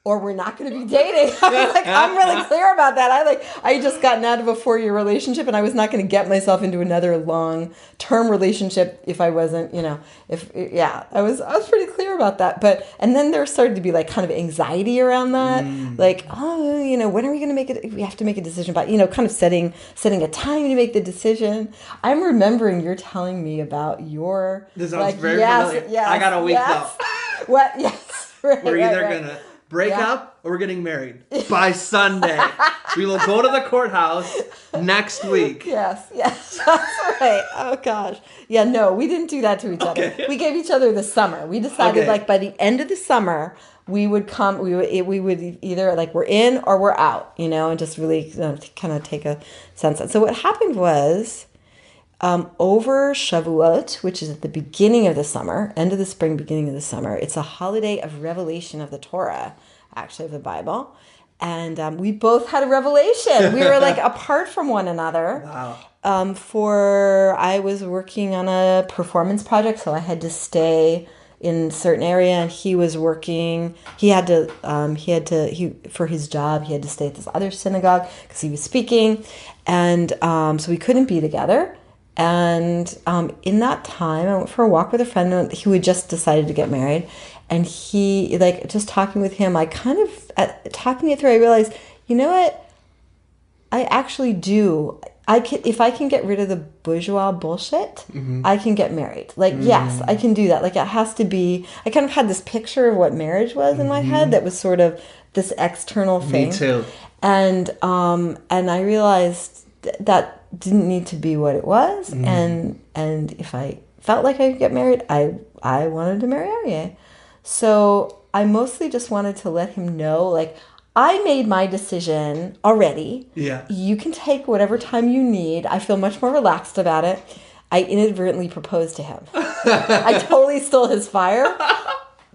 or we're not going to be dating. I was like, I'm really clear about that. I just gotten out of a 4-year relationship, and I was not going to get myself into another long-term relationship if I wasn't, I was pretty clear about that. And then there started to be like kind of anxiety around that. Like, when are we going to make it? We have to make a decision about, kind of setting a time to make the decision. I'm remembering you're telling me about your. This sounds very familiar. Yes, I got a week though. What? Yes. Right, we're either going to break up or we're getting married by Sunday. We will go to the courthouse next week. Yes, that's right. Oh gosh. Yeah, no, we didn't do that to each other. We gave each other the summer. We decided like by the end of the summer we would either like we're in or we're out, and just really kind of take a sense. So what happened was over Shavuot, which is at the beginning of the summer, end of the spring, beginning of the summer, it's a holiday of revelation of the Torah, actually of the Bible. And we both had a revelation. We were like apart from one another. Wow. I was working on a performance project, so I had to stay in a certain area, and he was working. For his job, he had to stay at this other synagogue because he was speaking. And so we couldn't be together. And in that time, I went for a walk with a friend who had just decided to get married. And he, just talking with him, talking it through, I realized, you know what? I actually do. If I can get rid of the bourgeois bullshit, I can get married. Yes, I can do that. It has to be, I kind of had this picture of what marriage was in my head that was sort of this external thing. Me too. And I realized that didn't need to be what it was. And if I felt like I could get married, I wanted to marry Aryeh. So I mostly just wanted to let him know, I made my decision already. Yeah. You can take whatever time you need. I feel much more relaxed about it. I inadvertently proposed to him. I totally stole his fire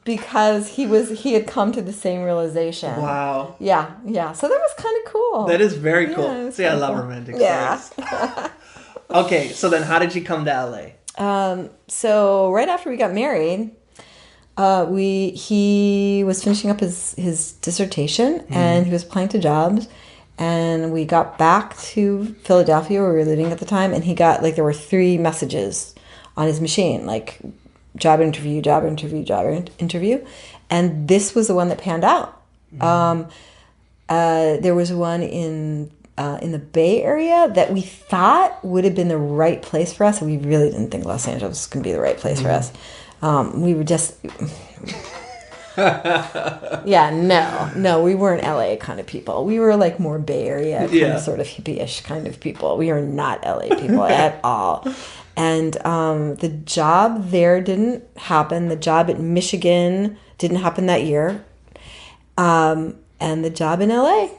because he had come to the same realization. Wow. Yeah. So that was kind of cool. That is very cool. Yeah, See, I love romantic stories. Okay, so then how did you come to LA? So right after we got married, he was finishing up his dissertation and he was applying to jobs, and we got back to Philadelphia where we were living at the time, and he got there were 3 messages on his machine, job interview, and this was the one that panned out. There was one in the Bay Area that we thought would have been the right place for us, and we really didn't think Los Angeles was going to be the right place for us. We were just, no, we weren't LA kind of people. We were more Bay Area, kind of sort of hippie-ish kind of people. We are not LA people at all. And the job there didn't happen. The job at Michigan didn't happen that year. And the job in LA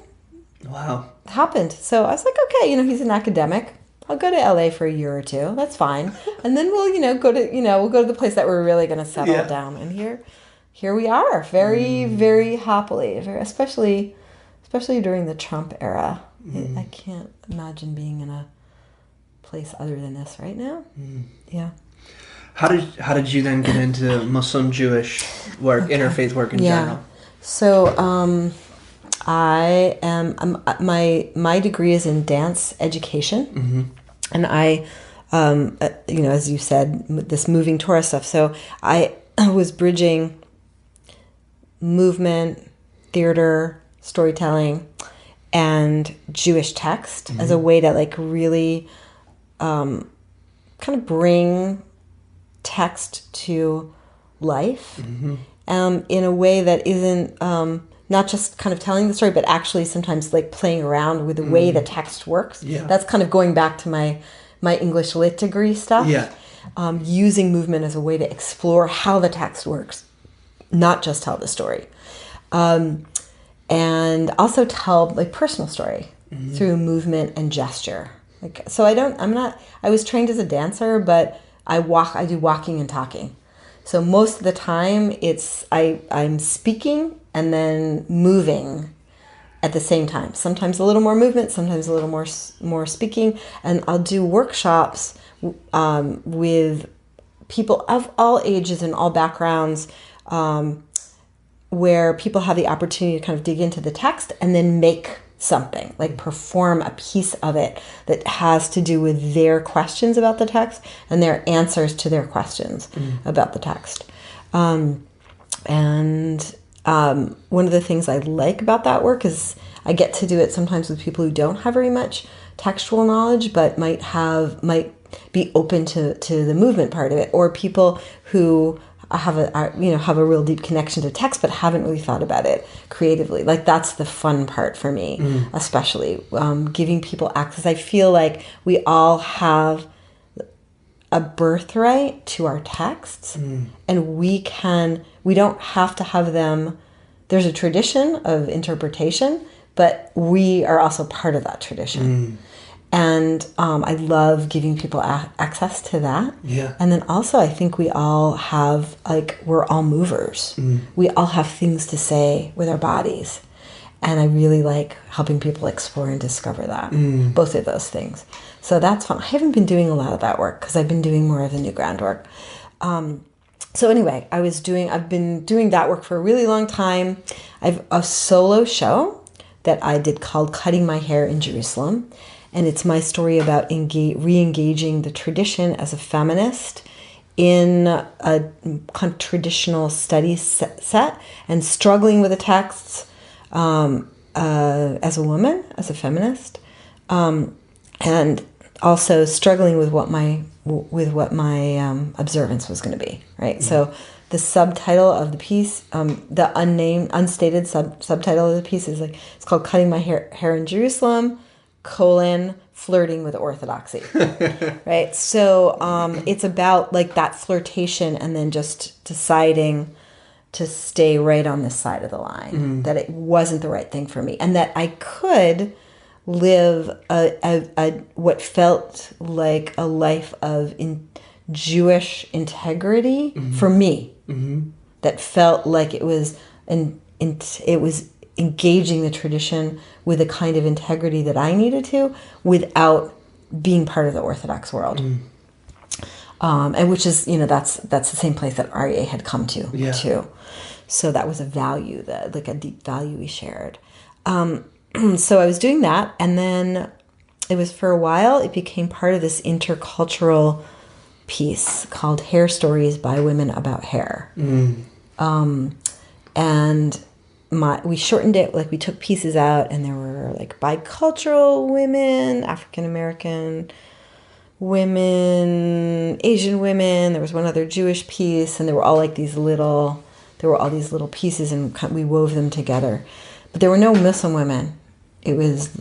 happened. So I was like, okay, he's an academic. I'll go to LA for a year or two. That's fine. And then we'll, go to the place that we're really going to settle down. And here we are, very, very happily, especially during the Trump era. I can't imagine being in a place other than this right now. Yeah. How did you then get into Muslim Jewish work, interfaith work in general? So I am my degree is in dance education, and I as you said, this Moving Torah stuff. So I was bridging movement, theater, storytelling, and Jewish text as a way to like really kind of bring text to life in a way that isn't not just kind of telling the story, but actually sometimes like playing around with the way the text works. That's kind of going back to my English lit degree stuff. Using movement as a way to explore how the text works, not just tell the story. And also tell like personal story through movement and gesture. Like, so I was trained as a dancer, but I do walking and talking. So most of the time I'm speaking and then moving at the same time. Sometimes a little more movement, sometimes a little more speaking. And I'll do workshops with people of all ages and all backgrounds, where people have the opportunity to kind of dig into the text and then make something, like perform a piece of it that has to do with their questions about the text and their answers to their questions about the text. And one of the things I like about that work is I get to do it sometimes with people who don't have very much textual knowledge, but might be open to the movement part of it, or people who have a real deep connection to text, but haven't really thought about it creatively. Like that's the fun part for me, especially giving people access. I feel like we all have a birthright to our texts, and we don't have to have them. There's a tradition of interpretation, but we are also part of that tradition. And I love giving people access to that. And then also I think we all have, we're all movers. We all have things to say with our bodies. And I really like helping people explore and discover that, both of those things. So that's fun. I haven't been doing a lot of that work because I've been doing more of the NewGround work. So anyway, I've been doing that work for a really long time. I have a solo show that I did called Cutting My Hair in Jerusalem. And it's my story about re-engaging the tradition as a feminist in a kind of traditional studies set and struggling with the texts as a woman, as a feminist, and also struggling with what my observance was going to be, right? So the subtitle of the piece, the unstated subtitle of the piece is it's called Cutting My Hair in Jerusalem, flirting with orthodoxy. Right? So it's about that flirtation and then just deciding to stay right on this side of the line, that it wasn't the right thing for me, and that I could live a what felt like a life of Jewish integrity for me, that felt like it was engaging the tradition with a kind of integrity that I needed to, without being part of the Orthodox world. And which is, that's the same place that Aryeh had come to too. So that was a value, a deep value we shared. So I was doing that, and then it was for a while, it became part of this intercultural piece called Hair Stories by Women About Hair. And we shortened it, we took pieces out, and there were bicultural women, African American women, Asian women. There was one other Jewish piece, and there were all these little pieces, and we wove them together. But there were no Muslim women. That was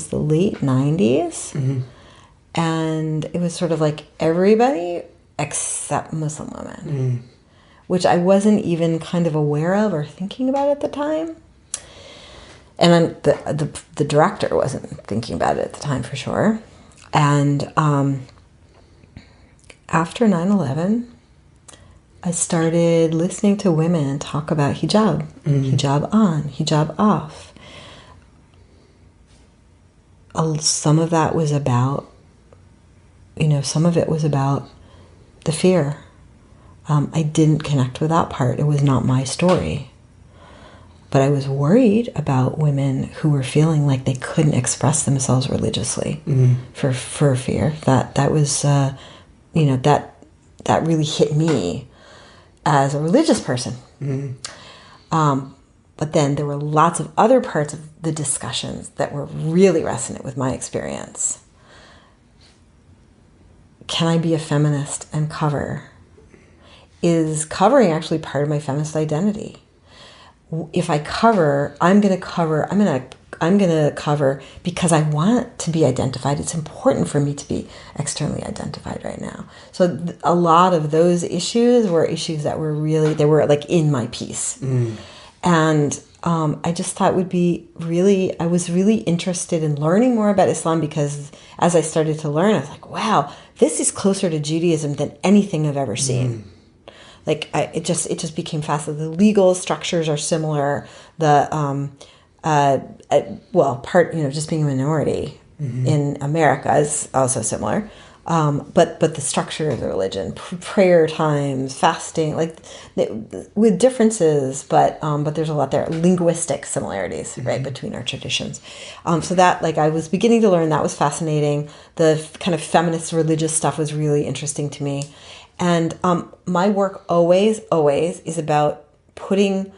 the late 90s, and it was sort of everybody except Muslim women. Which I wasn't even kind of aware of or thinking about at the time. And then the director wasn't thinking about it at the time for sure. And after 9/11, I started listening to women talk about hijab. Hijab on, hijab off. Some of that was about, some of it was about the fear. I didn't connect with that part. It was not my story. But I was worried about women who were feeling like they couldn't express themselves religiously for fear. That was, that really hit me as a religious person. But then there were lots of other parts of the discussions that were really resonant with my experience. Can I be a feminist and cover? Is covering actually part of my feminist identity? If I cover, I'm going to cover because I want to be identified. It's important for me to be externally identified right now. So a lot of those issues were issues that were they were like in my piece. And I just thought I was really interested in learning more about Islam, because as I started to learn, I was like, wow, this is closer to Judaism than anything I've ever seen. Like it just became fascinating. The legal structures are similar. The just being a minority in America is also similar. But the structure of the religion, prayer times, fasting, with differences, but there's a lot there. Linguistic similarities, right, between our traditions. So that, I was beginning to learn, that was fascinating. The kind of feminist religious stuff was really interesting to me. And my work always is about putting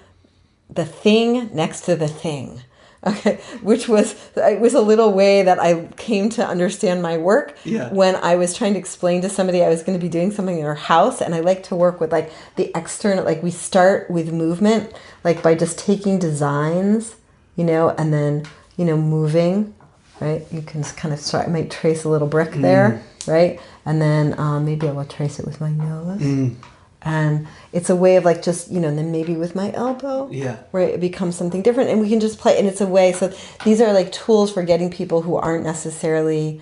the thing next to the thing. Okay, which was a little way that I came to understand my work when I was trying to explain to somebody I was going to be doing something in our house. And I like to work with the external, we start with movement, by just taking designs, and then, moving, right? You can kind of start, I might trace a little brick there, right? And then maybe I will trace it with my nose. And it's a way of and then maybe with my elbow, where it becomes something different, and we can just play. And it's a way. So these are tools for getting people who aren't necessarily,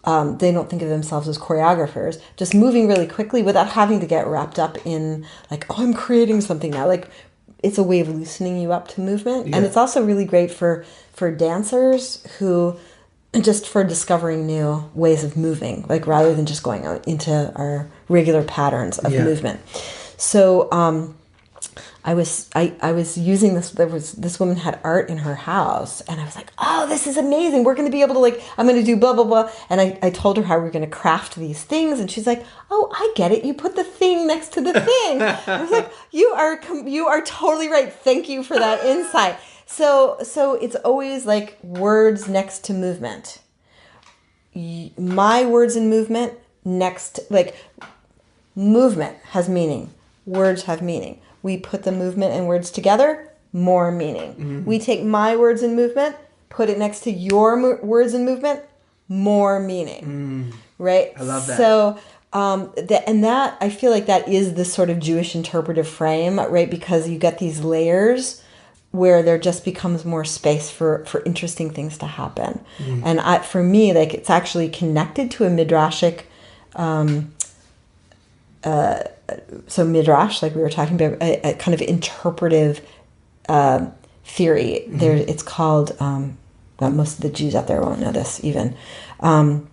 they don't think of themselves as choreographers, just moving really quickly without having to get wrapped up in I'm creating something now. It's a way of loosening you up to movement. And it's also really great for dancers who, just for discovering new ways of moving, rather than just going out into our regular patterns of movement. So I was using this. This woman had art in her house, and I was like, oh, this is amazing. We're going to be able to I'm going to do blah blah blah. And I told her how we're going to craft these things, and she's like, oh, I get it. You put the thing next to the thing. I was like, you are totally right. Thank you for that insight. So it's always words next to movement. My words and movement next, movement has meaning. Words have meaning. We put the movement and words together, more meaning. We take my words and movement, put it next to your words and movement, more meaning. Right? I love that. So that I feel like that is the sort of Jewish interpretive frame, right? Because you get these layers where there just becomes more space for interesting things to happen. And for me, it's actually connected to a midrashic, so midrash, we were talking about, a kind of interpretive theory. It's called, most of the Jews out there won't know this even, Gezerah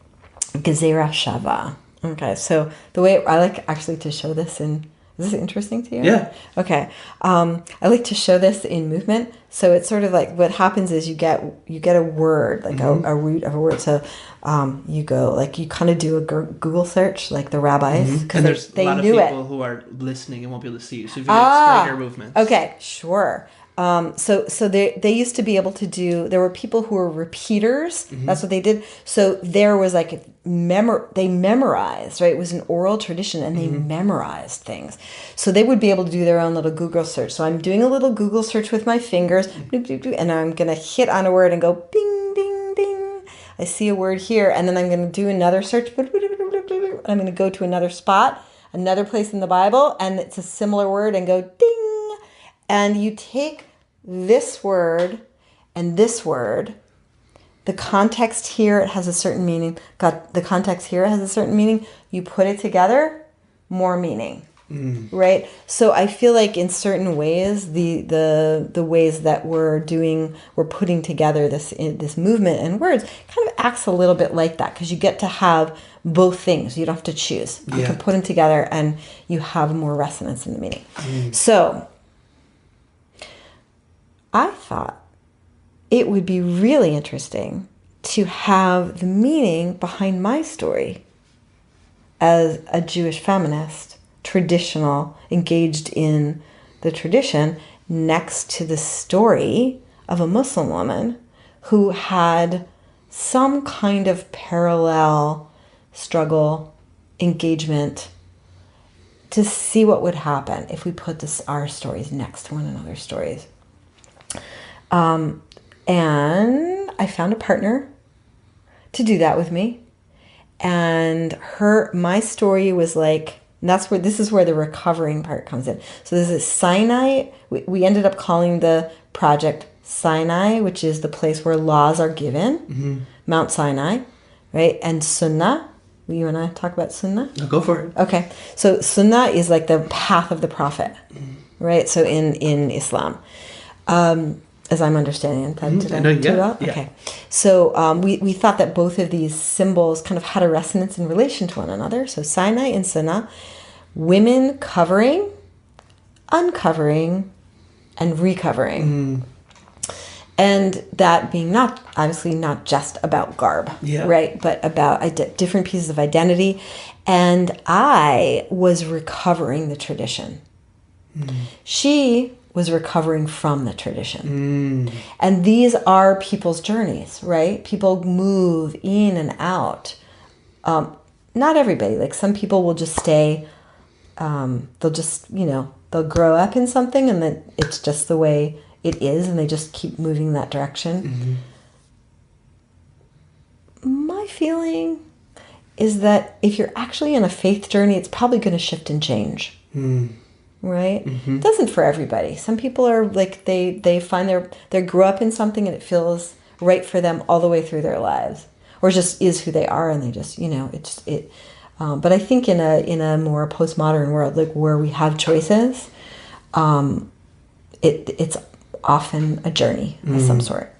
Shava. Okay, so the way I like actually to show this is this interesting to you? Yeah. Okay. I like to show this in movement. So it's sort of what happens is you get a word, a root of a word. So you go, you kind of do a Google search, the rabbis, because they knew it. And there's a lot of people who are listening and won't be able to see you. So if you explain your movements. Okay, sure. So they used to be able to do, there were people who were repeaters. That's what they did. So there was they memorized, right? It was an oral tradition, and they memorized things. So they would be able to do their own little Google search. So I'm doing a little Google search with my fingers, and I'm going to hit on a word and go bing, bing, bing. I see a word here, and then I'm going to do another search, and I'm going to go to another spot, another place in the Bible, and it's a similar word, and go ding. And you take this word and this word, the context here, it has a certain meaning. The context here has a certain meaning. You put it together, more meaning. Right? So I feel like in certain ways, the ways that we're putting together this movement and words kind of acts a little bit like that, because you get to have both things. You don't have to choose. You can put them together and you have more resonance in the meaning. So I thought it would be really interesting to have the meaning behind my story as a Jewish feminist, traditional, engaged in the tradition, next to the story of a Muslim woman who had some kind of parallel struggle, engagement, to see what would happen if we put our stories next to one another's stories. And I found a partner to do that with me. And my story was like, and this is where the recovering part comes in. So this is Sinai. We ended up calling the project Sinai, which is the place where laws are given, Mount Sinai, right? And Sunnah. You want to talk about Sunnah? No, go for it. Okay. So Sunnah is like the path of the prophet, right? So in Islam, as I'm understanding it. Okay. So we thought that both of these symbols kind of had a resonance in relation to one another. So Sinai and Sunnah, women covering, uncovering, and recovering. And that being obviously not just about garb, right? But about different pieces of identity. And I was recovering the tradition. She was recovering from the tradition. And these are people's journeys, right? People move in and out. Not everybody. Like some people will just stay, they'll just, they'll grow up in something and then it's just the way it is and they just keep moving that direction. My feeling is that if you're actually in a faith journey, it's probably going to shift and change. Right? It doesn't for everybody. Some people are like, they find they grew up in something and it feels right for them all the way through their lives, or just is who they are, and they just, but I think in a more postmodern world, like where we have choices, it's often a journey of some sort.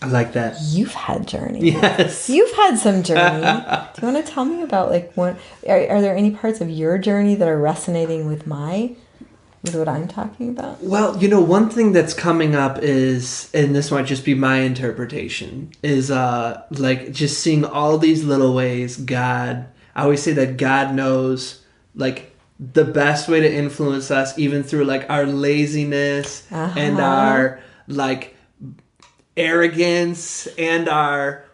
I like that. You've had journey. Yes. You've had some journey. Do you want to tell me about are there any parts of your journey that are resonating with what I'm talking about? Well, one thing that's coming up is, and this might just be my interpretation, is like just seeing all these little ways I always say that God knows like the best way to influence us, even through like our laziness and our like arrogance and our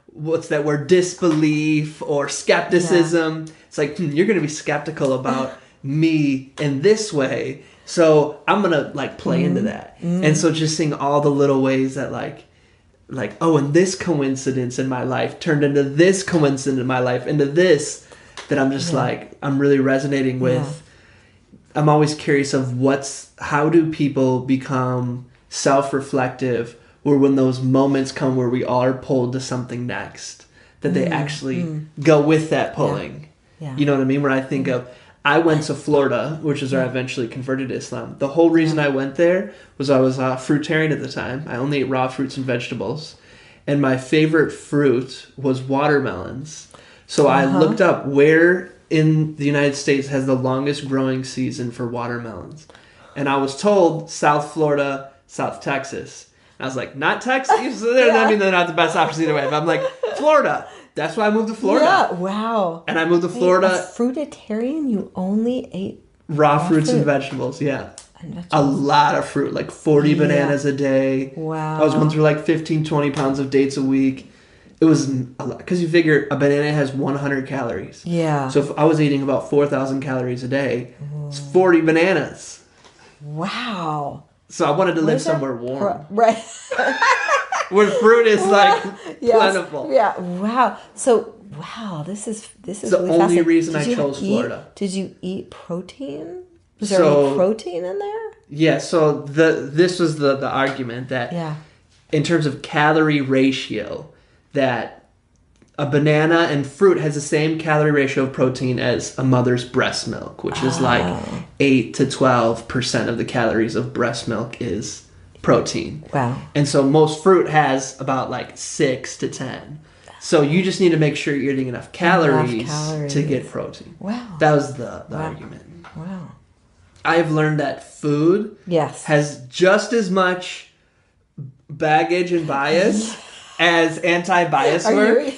disbelief or skepticism. It's like you're going to be skeptical about me in this way, so I'm gonna like play into that. And so just seeing all the little ways that like and this coincidence in my life turned into this coincidence in my life into this, that I'm just like I'm really resonating with. I'm always curious of how do people become self-reflective, or when those moments come where we are pulled to something next, that they actually go with that pulling. You know what I mean? Where I think of, I went to Florida, which is where I eventually converted to Islam. The whole reason I went there was I was fruitarian at the time. I only ate raw fruits and vegetables. And my favorite fruit was watermelons. So I looked up where in the United States has the longest growing season for watermelons. And I was told South Florida, South Texas. I was like, not Texas? I mean, they're not the best options either way. But I'm like, Florida. That's why I moved to Florida. Yeah, wow. And I moved to Florida. A fruitarian? You only ate raw fruits and vegetables, a lot of fruit, like 40 bananas a day. Wow. I was going through like 15, 20 pounds of dates a week. It was a lot. Because you figure a banana has 100 calories. Yeah. So if I was eating about 4,000 calories a day, it's 40 bananas. Wow. So I wanted to live somewhere warm. Right. Where fruit is like plentiful. Yeah. Wow. So this is the really only reason I chose Florida. Did you eat protein? Is there any protein in there? Yeah, so this was the argument that in terms of calorie ratio, that a banana and fruit has the same calorie ratio of protein as a mother's breast milk, which is like 8 to 12% of the calories of breast milk is protein. Wow. And so most fruit has about like 6 to 10. So you just need to make sure you're eating enough calories to get protein. Wow. That was the argument. Wow. I've learned that food has just as much baggage and bias as anti-bias work.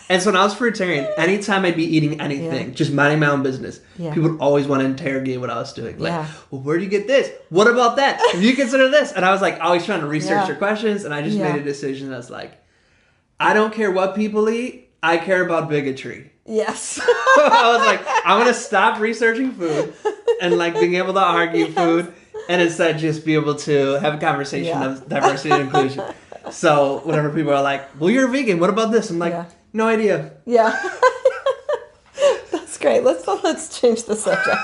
And so when I was fruitarian, anytime I'd be eating anything, just minding my own business, people would always want to interrogate what I was doing. Like, well, where do you get this? What about that? Have you considered this? And I was like always trying to research their questions, and I just made a decision that's like, I don't care what people eat, I care about bigotry. Yes. I was like, I'm going to stop researching food and like being able to argue food, and instead just be able to have a conversation of diversity and inclusion. So whenever people are like, well, you're a vegan, what about this? I'm like, no idea. Yeah. That's great. Let's change the subject.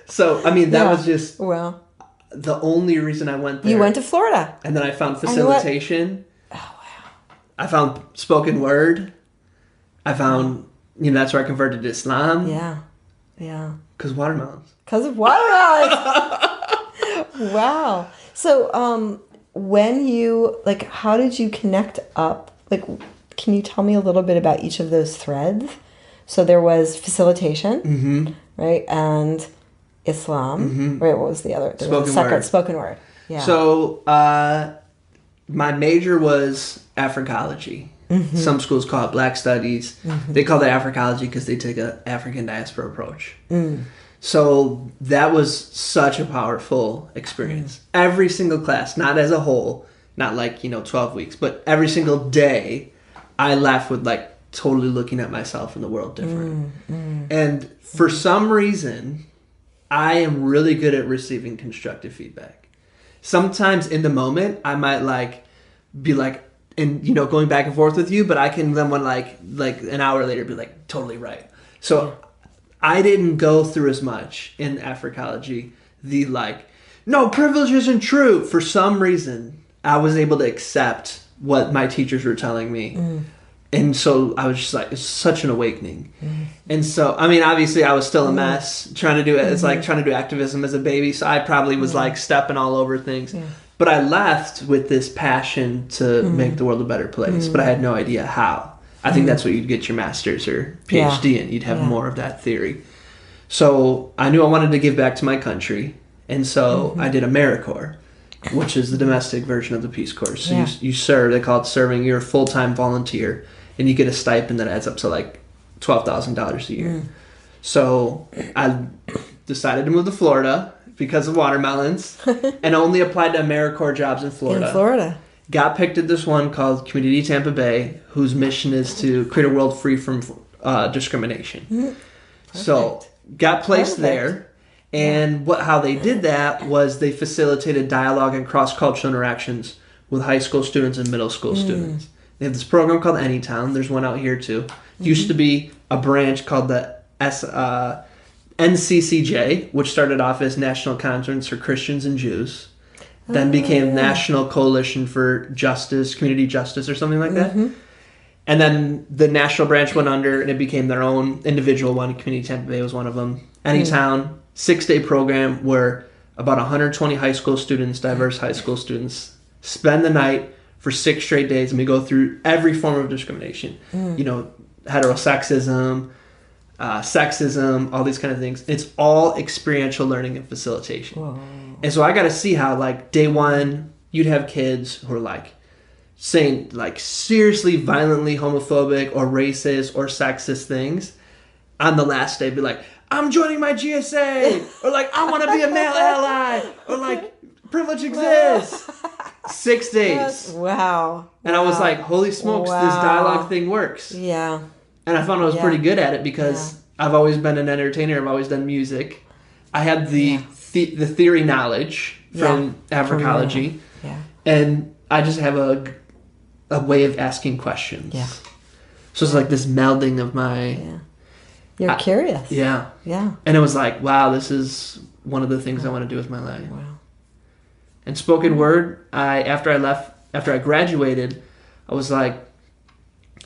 So, I mean, that was just the only reason I went there. You went to Florida. And then I found facilitation. Oh, wow. I found spoken word. I found, that's where I converted to Islam. Yeah. Yeah. Because watermelons. Because of watermelons. Wow. So, when you, how did you connect up? Can you tell me a little bit about each of those threads? So there was facilitation, right? And Islam, right? What was the other? Spoken word. Yeah. So, my major was Africology. Some schools call it Black Studies. They call it Africology because they take an African diaspora approach. So that was such a powerful experience. Every single class, not as a whole, not 12 weeks, but every single day, I left with totally looking at myself and the world different. And for some reason, I am really good at receiving constructive feedback. Sometimes in the moment, I might be going back and forth with you, but I can then an hour later be totally right. So I didn't go through as much in Africology, no, privilege isn't true. For some reason, I was able to accept what my teachers were telling me. And so I was just it's such an awakening. And so, I mean, obviously I was still a mess trying to do it. It's like trying to do activism as a baby. So I probably was stepping all over things. But I left with this passion to make the world a better place. But I had no idea how. I think that's what you'd get your master's or PhD in. You'd have more of that theory. So I knew I wanted to give back to my country. And so I did AmeriCorps, which is the domestic version of the Peace Corps. So you serve, they call it serving. You're a full-time volunteer, and you get a stipend that adds up to $12,000 a year. So I decided to move to Florida because of watermelons and only applied to AmeriCorps jobs in Florida. Got picked at this one called Community Tampa Bay, whose mission is to create a world free from discrimination. So got placed there. And how they did that was they facilitated dialogue and cross-cultural interactions with high school students and middle school students. They have this program called Anytown. There's one out here too. Used to be a branch called the NCCJ, which started off as National Conference for Christians and Jews. Then became National Coalition for Justice, Community Justice or something like that. And then the national branch went under and it became their own individual one. Community Tampa Bay was one of them. Anytown. 6-day program where about 120 high school students, diverse high school students, spend the night for 6 straight days, and we go through every form of discrimination. Heterosexism, sexism, all these kind of things. It's all experiential learning and facilitation. Whoa. And so I got to see how, day one, you'd have kids who are saying seriously violently homophobic or racist or sexist things. On the last day, be I'm joining my GSA, or I want to be a male ally, or privilege exists. 6 days. Wow. And I was holy smokes, this dialogue thing works. Yeah. And I found I was pretty good at it because I've always been an entertainer. I've always done music. I had the theory knowledge from Africology. And I just have a way of asking questions. So it's this melding of my... You're curious. Yeah. Yeah. And it was like, wow, this is one of the things I want to do with my life. Wow. And spoken word, after I graduated, I was like,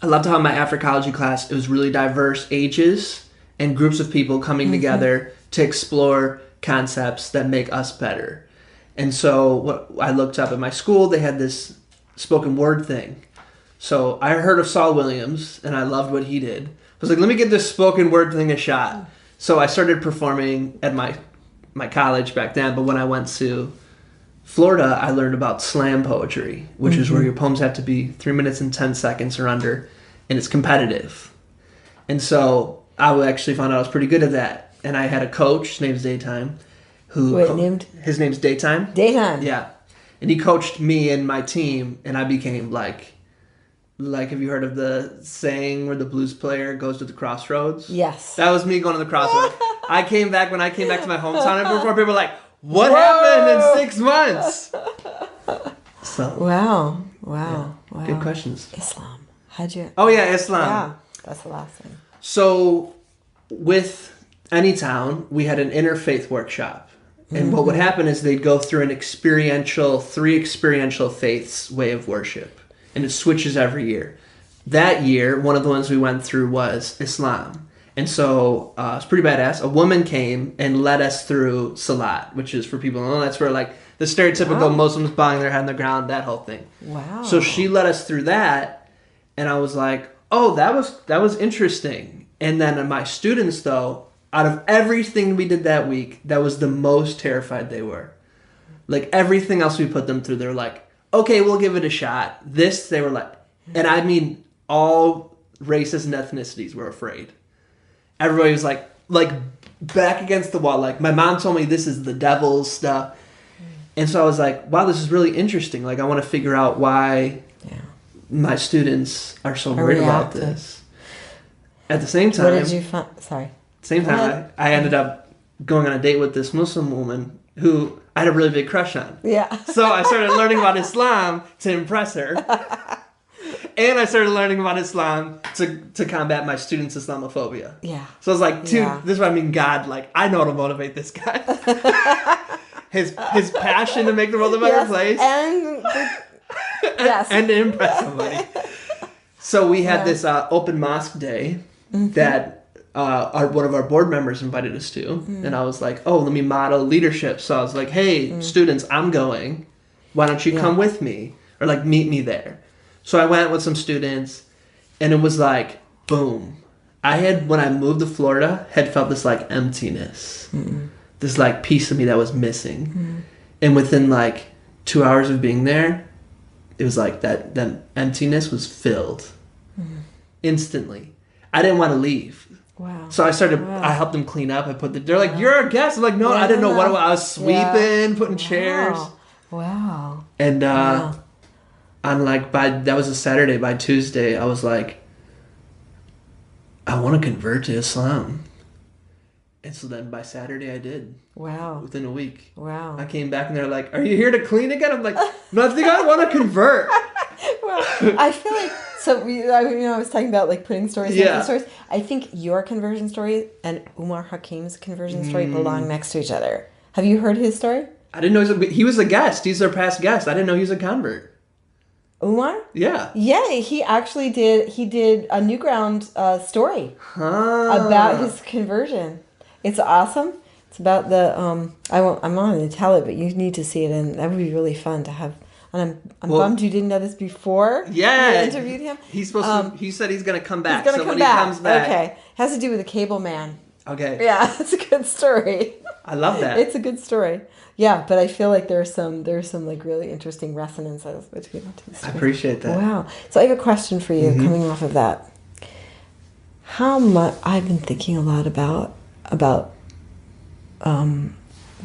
I loved how in my after-college class, it was really diverse ages and groups of people coming together to explore concepts that make us better. And so what I looked up at my school, they had this spoken word thing. So I heard of Saul Williams, and I loved what he did. I was like, let me give this spoken word thing a shot. So I started performing at my college back then, but when I went to Florida, I learned about slam poetry, which is where your poems have to be 3 minutes and 10 seconds or under, and it's competitive. And so I actually found out I was pretty good at that. And I had a coach, his name's Daytime, his name's Daytime. Daytime. Yeah. And he coached me and my team, and I became like, have you heard of the saying where the blues player goes to the crossroads? Yes. That was me going to the crossroads. When I came back to my hometown and before people were like, what happened in 6 months? So. Wow. Yeah. Good questions. Islam. How'd you? Oh yeah, Islam. Yeah, that's the last thing. So with Anytown, we had an interfaith workshop. And what would happen is they'd go through three experiential faiths way of worship. And it switches every year. That year, one of the ones we went through was Islam. And so it's pretty badass. A woman came and led us through Salat, which is for people who know, that's where like the stereotypical Muslims bowing their head on the ground, that whole thing. Wow. So she led us through that, and I was like, oh, that was interesting. And then my students, though, out of everything we did that week, that was the most terrified they were. Like everything else we put them through, they're like, okay, we'll give it a shot. This, they were like, and I mean, all races and ethnicities were afraid. Everybody was like back against the wall. Like my mom told me this is the devil's stuff. And so I was like, wow, this is really interesting. Like I want to figure out why my students are so worried about this. At the same time, what did you find? Sorry. Same time, I ended up going on a date with this Muslim woman who I had a really big crush on. Yeah. So I started learning about Islam to impress her. And I started learning about Islam to combat my students' Islamophobia. Yeah. So I was like, dude, this is what I mean, God, like, I know how to motivate this guy. his passion to make the world a better place. And to impress somebody. So we had this open mosque day that one of our board members invited us to. And I was like, oh, let me model leadership. So I was like, hey, students, I'm going. Why don't you come with me? Or like meet me there. So I went with some students, and it was like, boom. When I moved to Florida, had felt this like emptiness. This like piece of me that was missing. And within like 2 hours of being there, it was like that emptiness was filled instantly. I didn't want to leave. Wow. So I helped them clean up. They're like, you're our guest. I'm like, no, I didn't know what I was sweeping, putting chairs. Wow. And on like that was a Saturday. By Tuesday, I was like, I want to convert to Islam. And so then by Saturday I did. Wow. Within a week. Wow. I came back and they're like, are you here to clean again? I'm like, no, I think I want to convert. Well, I feel like, I was talking about like putting stories into stories. I think your conversion story and Umar Hakim's conversion story belong next to each other. Have you heard his story? I didn't know he was a guest. He's our past guest. I didn't know he was a convert. Umar? Yeah. Yeah, he actually did a NewGround story about his conversion. It's awesome. It's about the I'm not going to tell it, but you need to see it, and that would be really fun to have. And I'm bummed you didn't know this before. Yeah. You interviewed him. He's supposed to. He said he's going to come back. He's going to come back. He comes back. Okay. It has to do with the cable man. Okay. Yeah, it's a good story. I love that. It's a good story. Yeah, but I feel like there's some like really interesting resonances between the two stories. I appreciate that. Wow. So I have a question for you coming off of that. How much I've been thinking a lot about the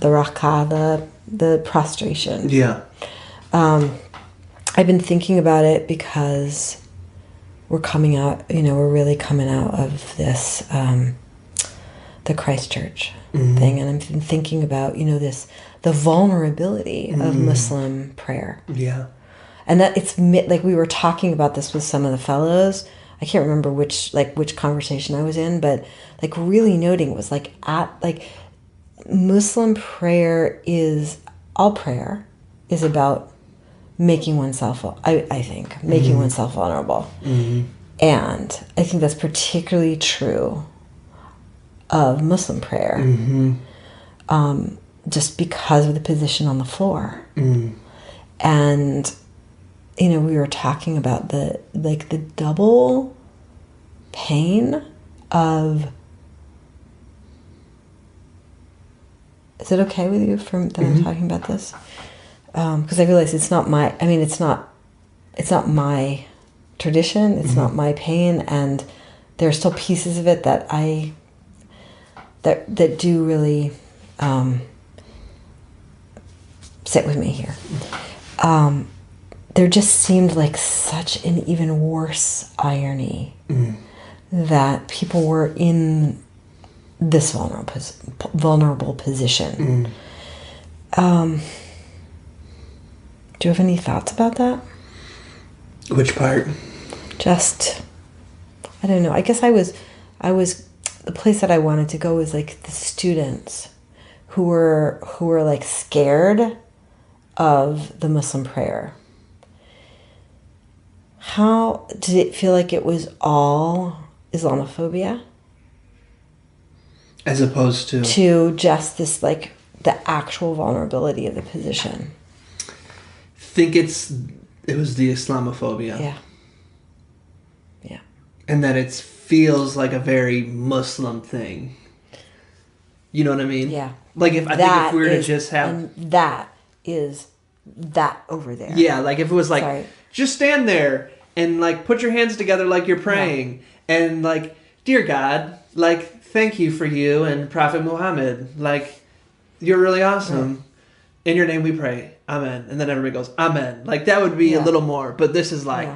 rakah, the prostration. Yeah. I've been thinking about it because we're coming out, we're really coming out of this, the Christchurch thing. And I've been thinking about, the vulnerability of Muslim prayer. Yeah. And that it's like we were talking about this with some of the fellows I can't remember which conversation I was in, but like really noting was like Muslim prayer all prayer is about making oneself, I think, making oneself vulnerable. And I think that's particularly true of Muslim prayer, just because of the position on the floor. And, you know, we were talking about the double pain of... Is it okay with you that I'm talking about this? Because I realize it's not my tradition. It's not my pain, and there are still pieces of it that that do really sit with me here. There just seemed like such an even worse irony that people were in this vulnerable position. Do you have any thoughts about that? Which part? Just, I don't know. I guess I was the place that I wanted to go was like the students who were like scared of the Muslim prayer. How did it feel like it was all Islamophobia? As opposed to just this, like, the actual vulnerability of the position. I think it was the Islamophobia. Yeah. And that it feels like a very Muslim thing. You know what I mean? Yeah. Like if we were to just have... And that is that over there. Yeah, like if it was like, just stand there and like put your hands together like you're praying. Yeah. And like, dear God, like... Thank you for you and Prophet Muhammad. Like, you're really awesome. Right. In your name we pray. Amen. And then everybody goes, Amen. Like, that would be a little more. But this is like,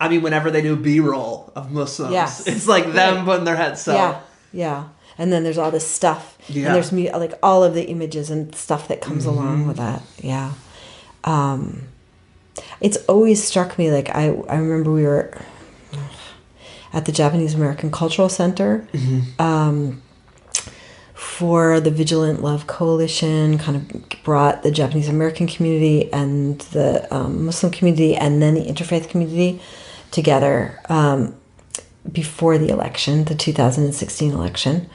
I mean, whenever they do B-roll of Muslims, it's like them putting their heads up. Yeah. And then there's all this stuff. Yeah. And there's like all of the images and stuff that comes along with that. Yeah. It's always struck me, like, I remember we were... at the Japanese American Cultural Center for the Vigilant Love Coalition, kind of brought the Japanese American community and the Muslim community and then the interfaith community together before the election, the 2016 election.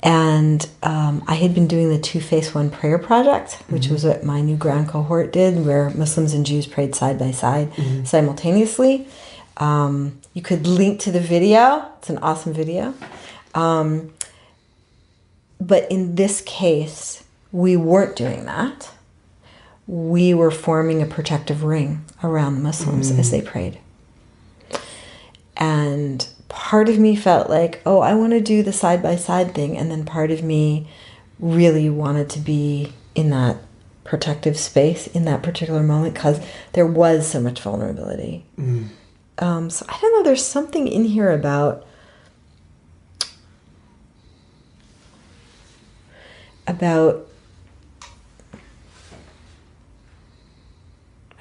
And I had been doing the Two Face One Prayer Project, which was what my NewGround cohort did, where Muslims and Jews prayed side by side simultaneously. You could link to the video. It's an awesome video. But in this case, we weren't doing that. We were forming a protective ring around the Muslims as they prayed. And part of me felt like, oh, I want to do the side-by-side thing. And then part of me really wanted to be in that protective space in that particular moment because there was so much vulnerability. So I don't know, there's something in here about I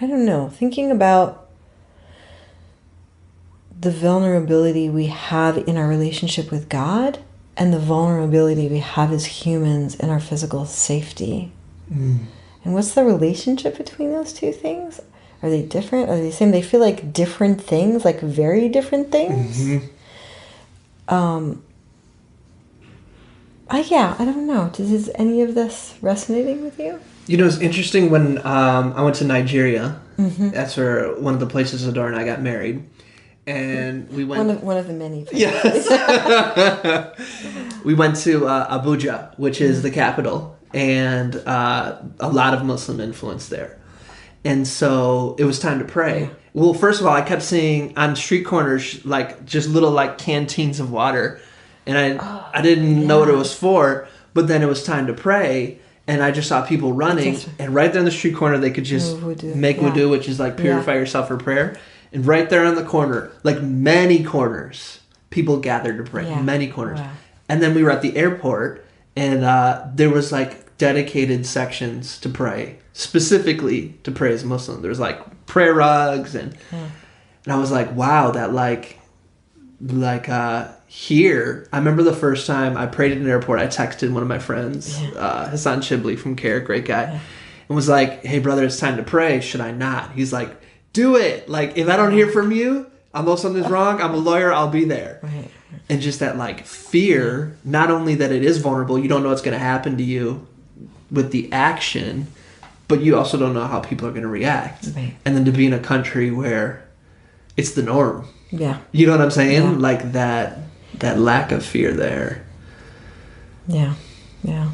don't know, thinking about the vulnerability we have in our relationship with God and the vulnerability we have as humans in our physical safety. And what's the relationship between those two things? Are they different? Are they the same? They feel like different things, like very different things. I don't know. Is any of this resonating with you? You know, it's interesting when I went to Nigeria. That's where one of the places Adora and I got married. And we went... One of the many places. Yes. We went to Abuja, which is the capital. And a lot of Muslim influence there. And so it was time to pray. Yeah. Well, first of all, I kept seeing on street corners, like, just little, like, canteens of water. And I didn't know what it was for. But then it was time to pray. And I just saw people running. And right there in the street corner, they could just make wudu, which is, like, purify yourself for prayer. And right there on the corner, like, many corners, people gathered to pray. Yeah. Many corners. Wow. And then we were at the airport. And there was, like, dedicated sections to pray. Specifically to pray as Muslim. There's like prayer rugs and I was like, wow, that like like here, I remember the first time I prayed at an airport. I texted one of my friends, Hassan Shtibl from CARE, great guy, and was like, "Hey brother, it's time to pray. Should I not?" He's like, "Do it. Like if I don't hear from you, I'll know something's wrong. I'm a lawyer. I'll be there." Right. And just that like fear, not only that it is vulnerable, you don't know what's going to happen to you with the action, but you also don't know how people are going to react. Right. And then to be in a country where it's the norm. Yeah. You know what I'm saying? Yeah. Like that lack of fear there. Yeah. Yeah.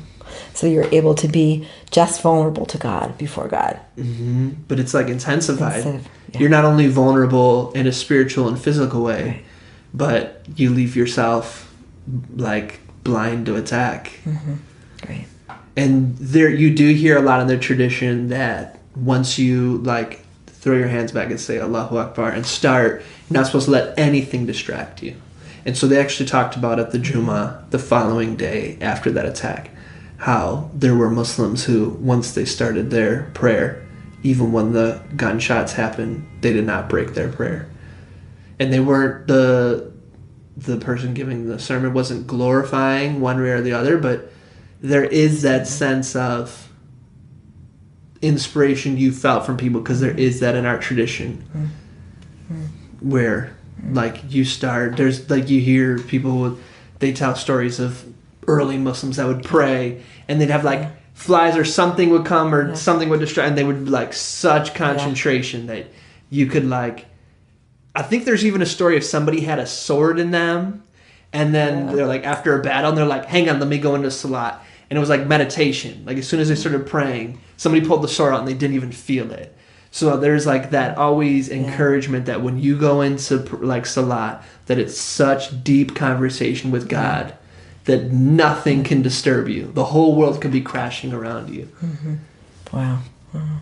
So you're able to be just vulnerable to God before God. Mm-hmm. But it's like intensified. Yeah. You're not only vulnerable in a spiritual and physical way, Right. but you leave yourself like blind to attack. Mm-hmm. Great. And there, you do hear a lot in the tradition that once you like throw your hands back and say Allahu Akbar and start, you're not supposed to let anything distract you. And so they actually talked about at the Jummah the following day after that attack, how there were Muslims who, once they started their prayer, even when the gunshots happened, they did not break their prayer. And they weren't, the person giving the sermon wasn't glorifying one way or the other, but there is that sense of inspiration you felt from people, because there is that in our tradition where like you start, there's like you hear people, they tell stories of early Muslims that would pray and they'd have like flies or something would come or something would distract, and they would like such concentration that you could like, I think there's even a story of somebody had a sword in them and then they're like after a battle and they're like, hang on, let me go into salat. And it was like meditation. Like as soon as they started praying, somebody pulled the sword out and they didn't even feel it. So there's like that always encouragement that when you go into like salat, that it's such deep conversation with God that nothing can disturb you. The whole world could be crashing around you. Mm-hmm. Wow. Wow.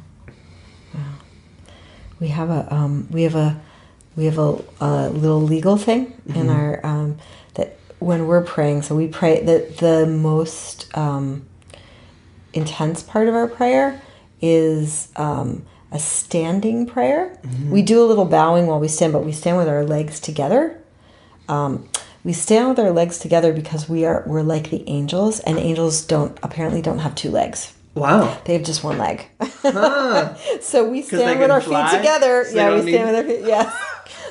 We have a little legal thing in our that when we're praying. So we pray that the most intense part of our prayer is a standing prayer. We do a little bowing while we stand, but we stand with our legs together. We stand with our legs together because we're like the angels, and angels apparently don't have two legs. Wow. They have just one leg. Huh. So we stand with our feet together. So yeah, we stand with our feet. Yes.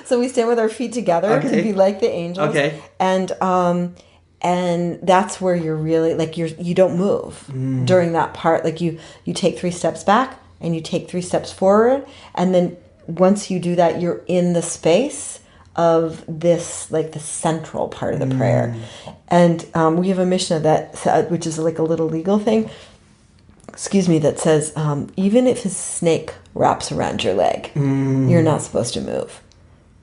So we stand with our feet together to be like the angels. Okay. And that's where you're really like you don't move during that part. Like you take 3 steps back and you take 3 steps forward, and then once you do that, you're in the space of this, like the central part of the prayer. And we have a Mishnah that, which is like a little legal thing, that says, even if his snake wraps around your leg, you're not supposed to move.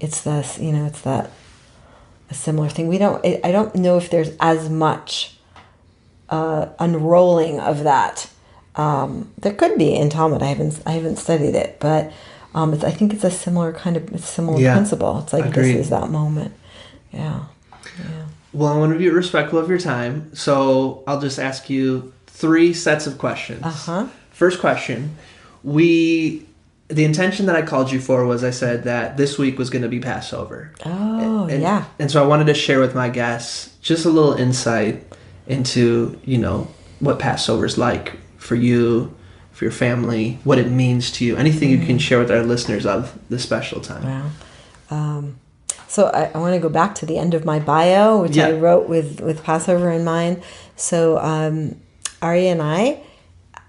It's this, it's that, a similar thing. I don't know if there's as much unrolling of that. There could be in Talmud. I haven't studied it, but I think it's a similar principle. It's like This is that moment. Yeah. Well, I want to be respectful of your time, so I'll just ask you 3 sets of questions. First question, the intention that I called you for was, I said that this week was going to be Passover. And so I wanted to share with my guests just a little insight into, what Passover's like for you, for your family, what it means to you, anything you can share with our listeners of this special time. Wow. So I want to go back to the end of my bio, which I wrote with Passover in mind. So Aryeh and I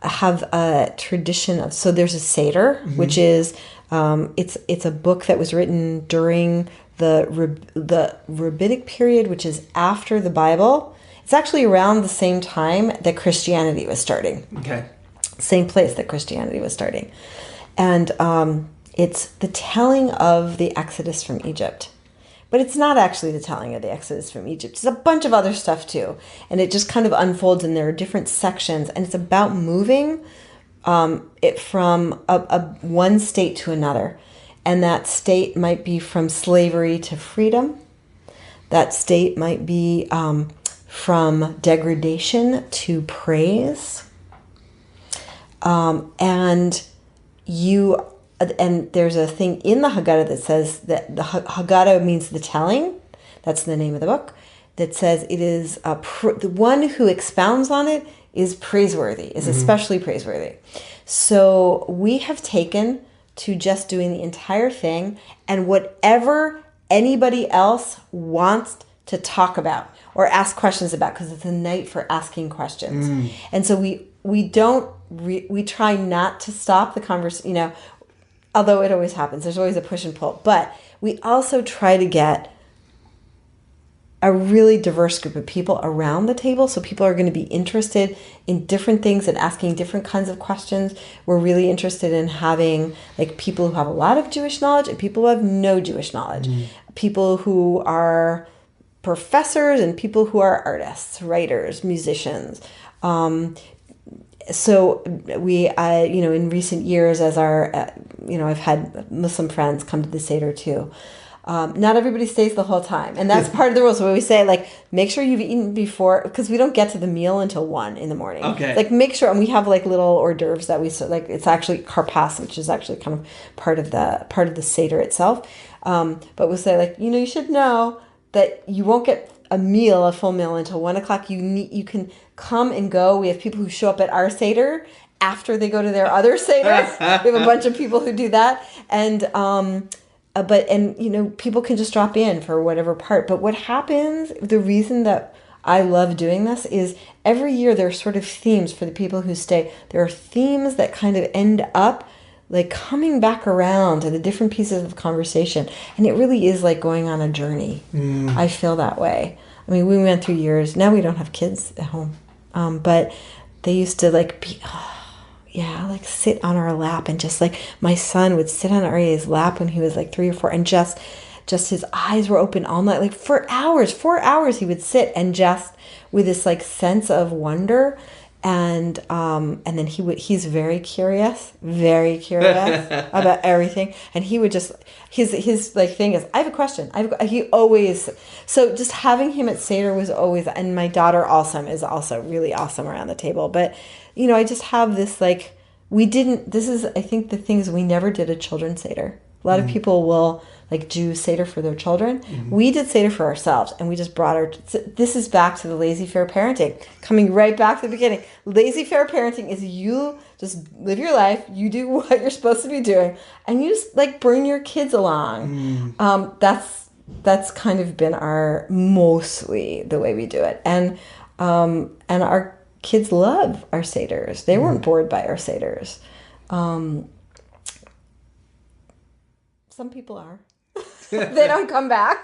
have a tradition of, so there's a Seder, which is, it's a book that was written during the rabbinic period, which is after the Bible. It's actually around the same time that Christianity was starting. Okay. Same place that Christianity was starting. And it's the telling of the Exodus from Egypt. But it's not actually the telling of the Exodus from Egypt. It's a bunch of other stuff too. And it just kind of unfolds, and there are different sections. And it's about moving it from one state to another. And that state might be from slavery to freedom. That state might be from degradation to praise. And there's a thing in the Haggadah that says that the Haggadah means the telling. That's the name of the book. That says it is the one who expounds on it is praiseworthy, is especially praiseworthy. So we have taken to just doing the entire thing, and whatever anybody else wants to talk about or ask questions about, because it's a night for asking questions. And so we try not to stop the conversation, although it always happens. There's always a push and pull. But we also try to get a really diverse group of people around the table. So people are going to be interested in different things and asking different kinds of questions. We're really interested in having like people who have a lot of Jewish knowledge and people who have no Jewish knowledge. People who are professors and people who are artists, writers, musicians. So we, in recent years, as I've had Muslim friends come to the Seder too. Not everybody stays the whole time. And that's part of the rules. So we say, like, make sure you've eaten before, because we don't get to the meal until 1 in the morning. Okay. Like, make sure, and we have, like, little hors d'oeuvres that we, like, it's actually karpas, which is actually kind of part of the Seder itself. But we'll say, like, you should know that you won't get a full meal until 1 o'clock. You can come and go. We have people who show up at our Seder after they go to their other Seders. We have a bunch of people who do that. And, people can just drop in for whatever part. But what happens, the reason that I love doing this is every year there are sort of themes for the people who stay. There are themes that kind of end up like coming back around to the different pieces of conversation. And it really is like going on a journey. I feel that way. I mean, we went through years. Now we don't have kids at home. But they used to like be... like sit on our lap, and just like my son would sit on Aryeh's lap when he was like 3 or 4, and just his eyes were open all night, like for hours, 4 hours he would sit, and just with this like sense of wonder, and then he's very curious about everything, and he would just his like thing is, I have a question. He always, so just having him at Seder was always, and my daughter also is also really awesome around the table, but I just have this like, this is, I think the things we never did a children's Seder. A lot of people will like do Seder for their children. We did Seder for ourselves, and we just brought this is back to the laissez-faire parenting, coming right back to the beginning. Laissez-faire parenting is you just live your life, you do what you're supposed to be doing, and you just like bring your kids along. That's kind of been mostly the way we do it. And our kids love our Seders. They weren't bored by our Seders. Some people are. They don't come back.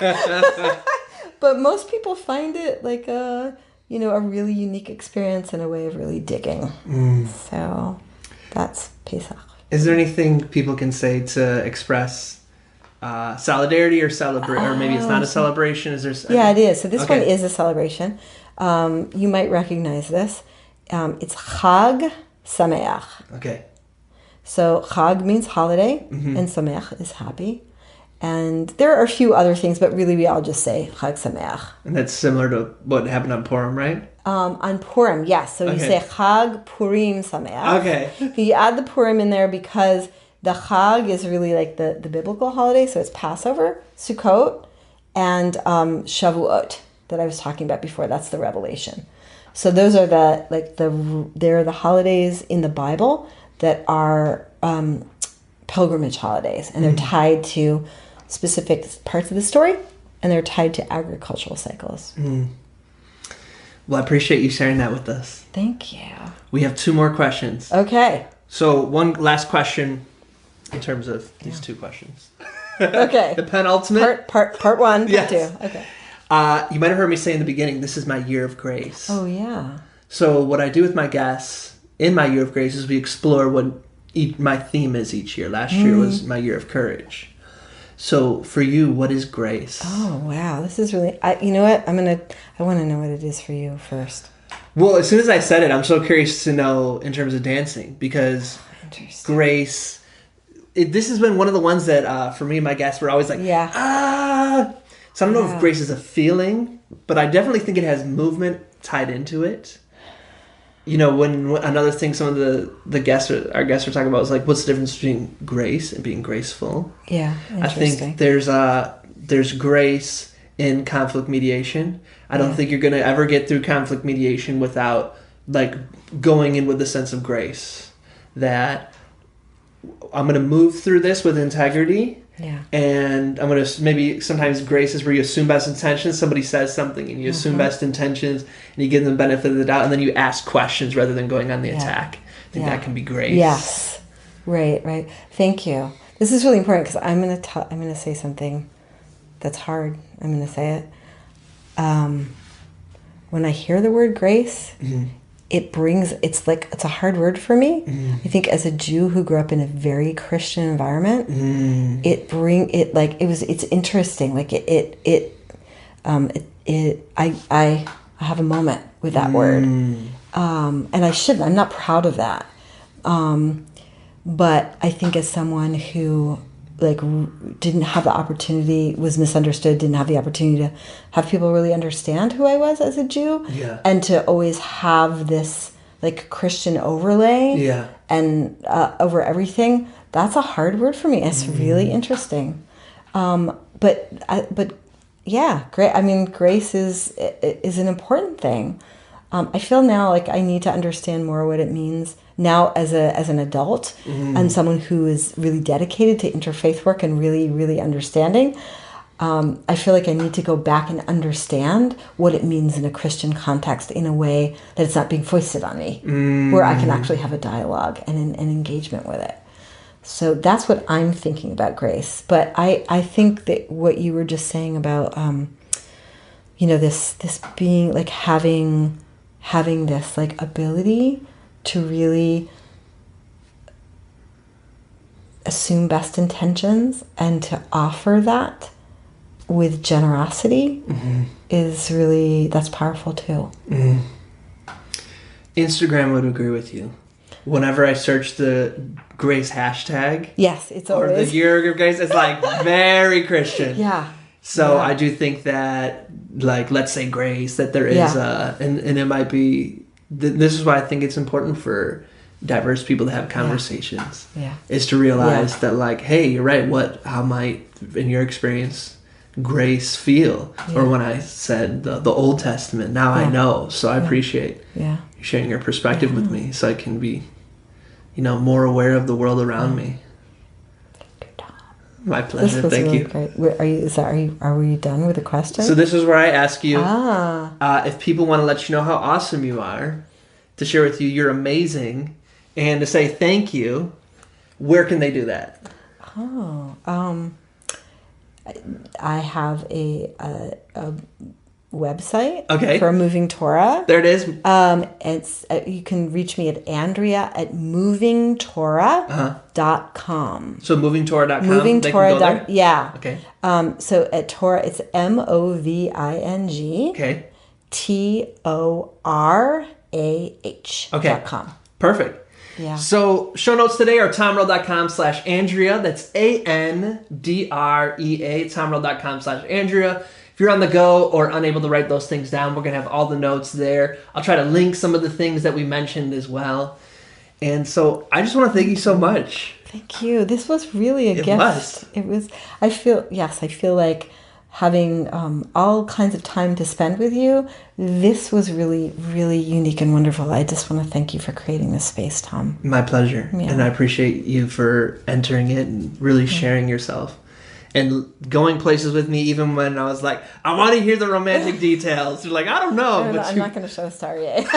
But most people find it like a really unique experience and a way of really digging. So that's Pesach. Is there anything people can say to express solidarity or celebrate, or maybe it's not a celebration? Is there? Yeah, it is. So this one is a celebration. You might recognize this. It's Chag Sameach. Okay. So Chag means holiday, and Sameach is happy. And there are a few other things, but really we all just say Chag Sameach. And that's similar to what happened on Purim, right? On Purim, yes. So you say Chag Purim Sameach. Okay. You add the Purim in there because the Chag is really like the biblical holiday. So it's Passover, Sukkot, and Shavuot that I was talking about before. That's the Revelation. So those are they're the holidays in the Bible that are pilgrimage holidays, and they're tied to specific parts of the story, and they're tied to agricultural cycles. Well, I appreciate you sharing that with us. Thank you. We have 2 more questions. Okay. So one last question in terms of these 2 questions. Okay. The penultimate. Part 1, yes. part 2. Okay. You might have heard me say in the beginning, this is my year of grace. Oh, yeah. So what I do with my guests in my year of grace is we explore what my theme is each year. Last year was my year of courage. So for you, what is grace? Oh, wow. This is really... you know what? I want to know what it is for you first. Well, as soon as I said it, I'm so curious to know in terms of dancing, because grace... this has been one of the ones that, for me and my guests, were always like, So I don't know if grace is a feeling, but I definitely think it has movement tied into it. When another thing some of our guests were talking about was like, what's the difference between grace and being graceful? Yeah, I think there's grace in conflict mediation. I don't think you're going to ever get through conflict mediation without like going in with a sense of grace, that I'm going to move through this with integrity. Yeah. And I'm going to, maybe sometimes grace is where you assume best intentions. Somebody says something and you assume best intentions and you give them the benefit of the doubt, and then you ask questions rather than going on the attack. I think that can be grace. Yes. Right. Thank you. This is really important because I'm going to say something that's hard. I'm going to say it. When I hear the word grace, it's a hard word for me. I think as a Jew who grew up in a very Christian environment, it's interesting. Like I have a moment with that word. And I shouldn't. I'm not proud of that. But I think as someone who didn't have the opportunity, was misunderstood, didn't have the opportunity to have people really understand who I was as a Jew, and to always have this Christian overlay and over everything, that's a hard word for me. It's really interesting. But yeah, great. I mean, grace is an important thing. I feel now like I need to understand more what it means now as an adult and someone who is really dedicated to interfaith work and really, really understanding. I feel like I need to go back and understand what it means in a Christian context in a way that it's not being foisted on me, where I can actually have a dialogue and an engagement with it. So that's what I'm thinking about grace. But I think that what you were just saying about, this being having this ability to really assume best intentions and to offer that with generosity that's powerful too. Instagram would agree with you. Whenever I search the grace hashtag, yes, it's always, or the year of grace, it's very Christian. Yeah. So I do think that, let's say grace, that there is and it might be. This is why I think it's important for diverse people to have conversations. Is to realize that, hey, you're right. How might, in your experience, grace feel? Or when I said the Old Testament, now I know. So I appreciate you sharing your perspective with me, so I can be, more aware of the world around me. My pleasure. Thank you. Great. Are we done with the question? So this is where I ask you, if people want to let you know how awesome you are, to share with you you're amazing, and to say thank you, where can they do that? I have a website for Moving Torah. There it is. It's you can reach me at Andrea at movingtorah.com. So movingtorah.com. Movingtorah. Yeah. Okay. So at Torah, it's Moving. Okay. TORAH.com. Perfect. Yeah. So show notes today are tomrell.com/Andrea. That's ANDREA. tomrell.com/Andrea. If you're on the go or unable to write those things down, we're going to have all the notes there. I'll try to link some of the things that we mentioned as well. And so I just want to thank you so much. Thank you. This was really a gift. It was. I feel like having all kinds of time to spend with you, this was really, really unique and wonderful. I just want to thank you for creating this space, Tom. My pleasure. Yeah. And I appreciate you for entering it and really sharing yourself. And going places with me, even when I was like, I want to hear the romantic details. You're like, I don't know. I'm not going to show us Aryeh.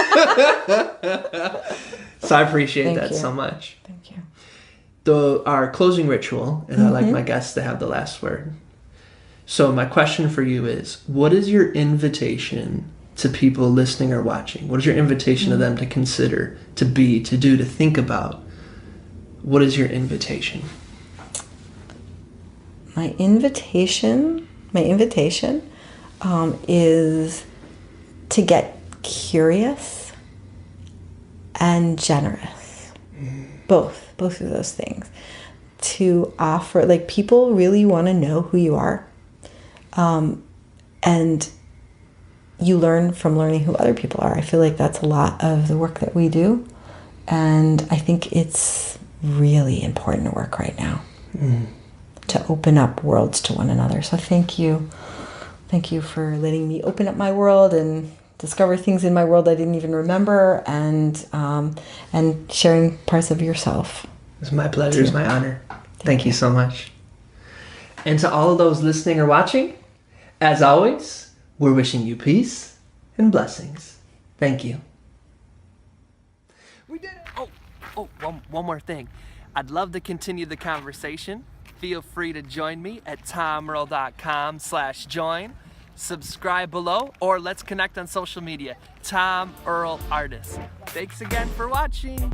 So I appreciate that so much. Thank you. Our closing ritual, and I like my guests to have the last word. So my question for you is, what is your invitation to people listening or watching? What is your invitation to them to consider, to be, to do, to think about? What is your invitation? My invitation is to get curious and generous. Both of those things. To offer, people really want to know who you are. And you learn from learning who other people are. I feel like that's a lot of the work that we do. And I think it's really important work right now. To open up worlds to one another. So thank you Thank you for letting me open up my world and discover things in my world I didn't even remember, and sharing parts of yourself. It's my pleasure. It's my honor. Thank you so much. And to all of those listening or watching, as always, we're wishing you peace and blessings. Thank you. We did it. One more thing. I'd love to continue the conversation. Feel free to join me at tomearl.com/join. Subscribe below, or let's connect on social media. Tom Earl Artist. Thanks again for watching.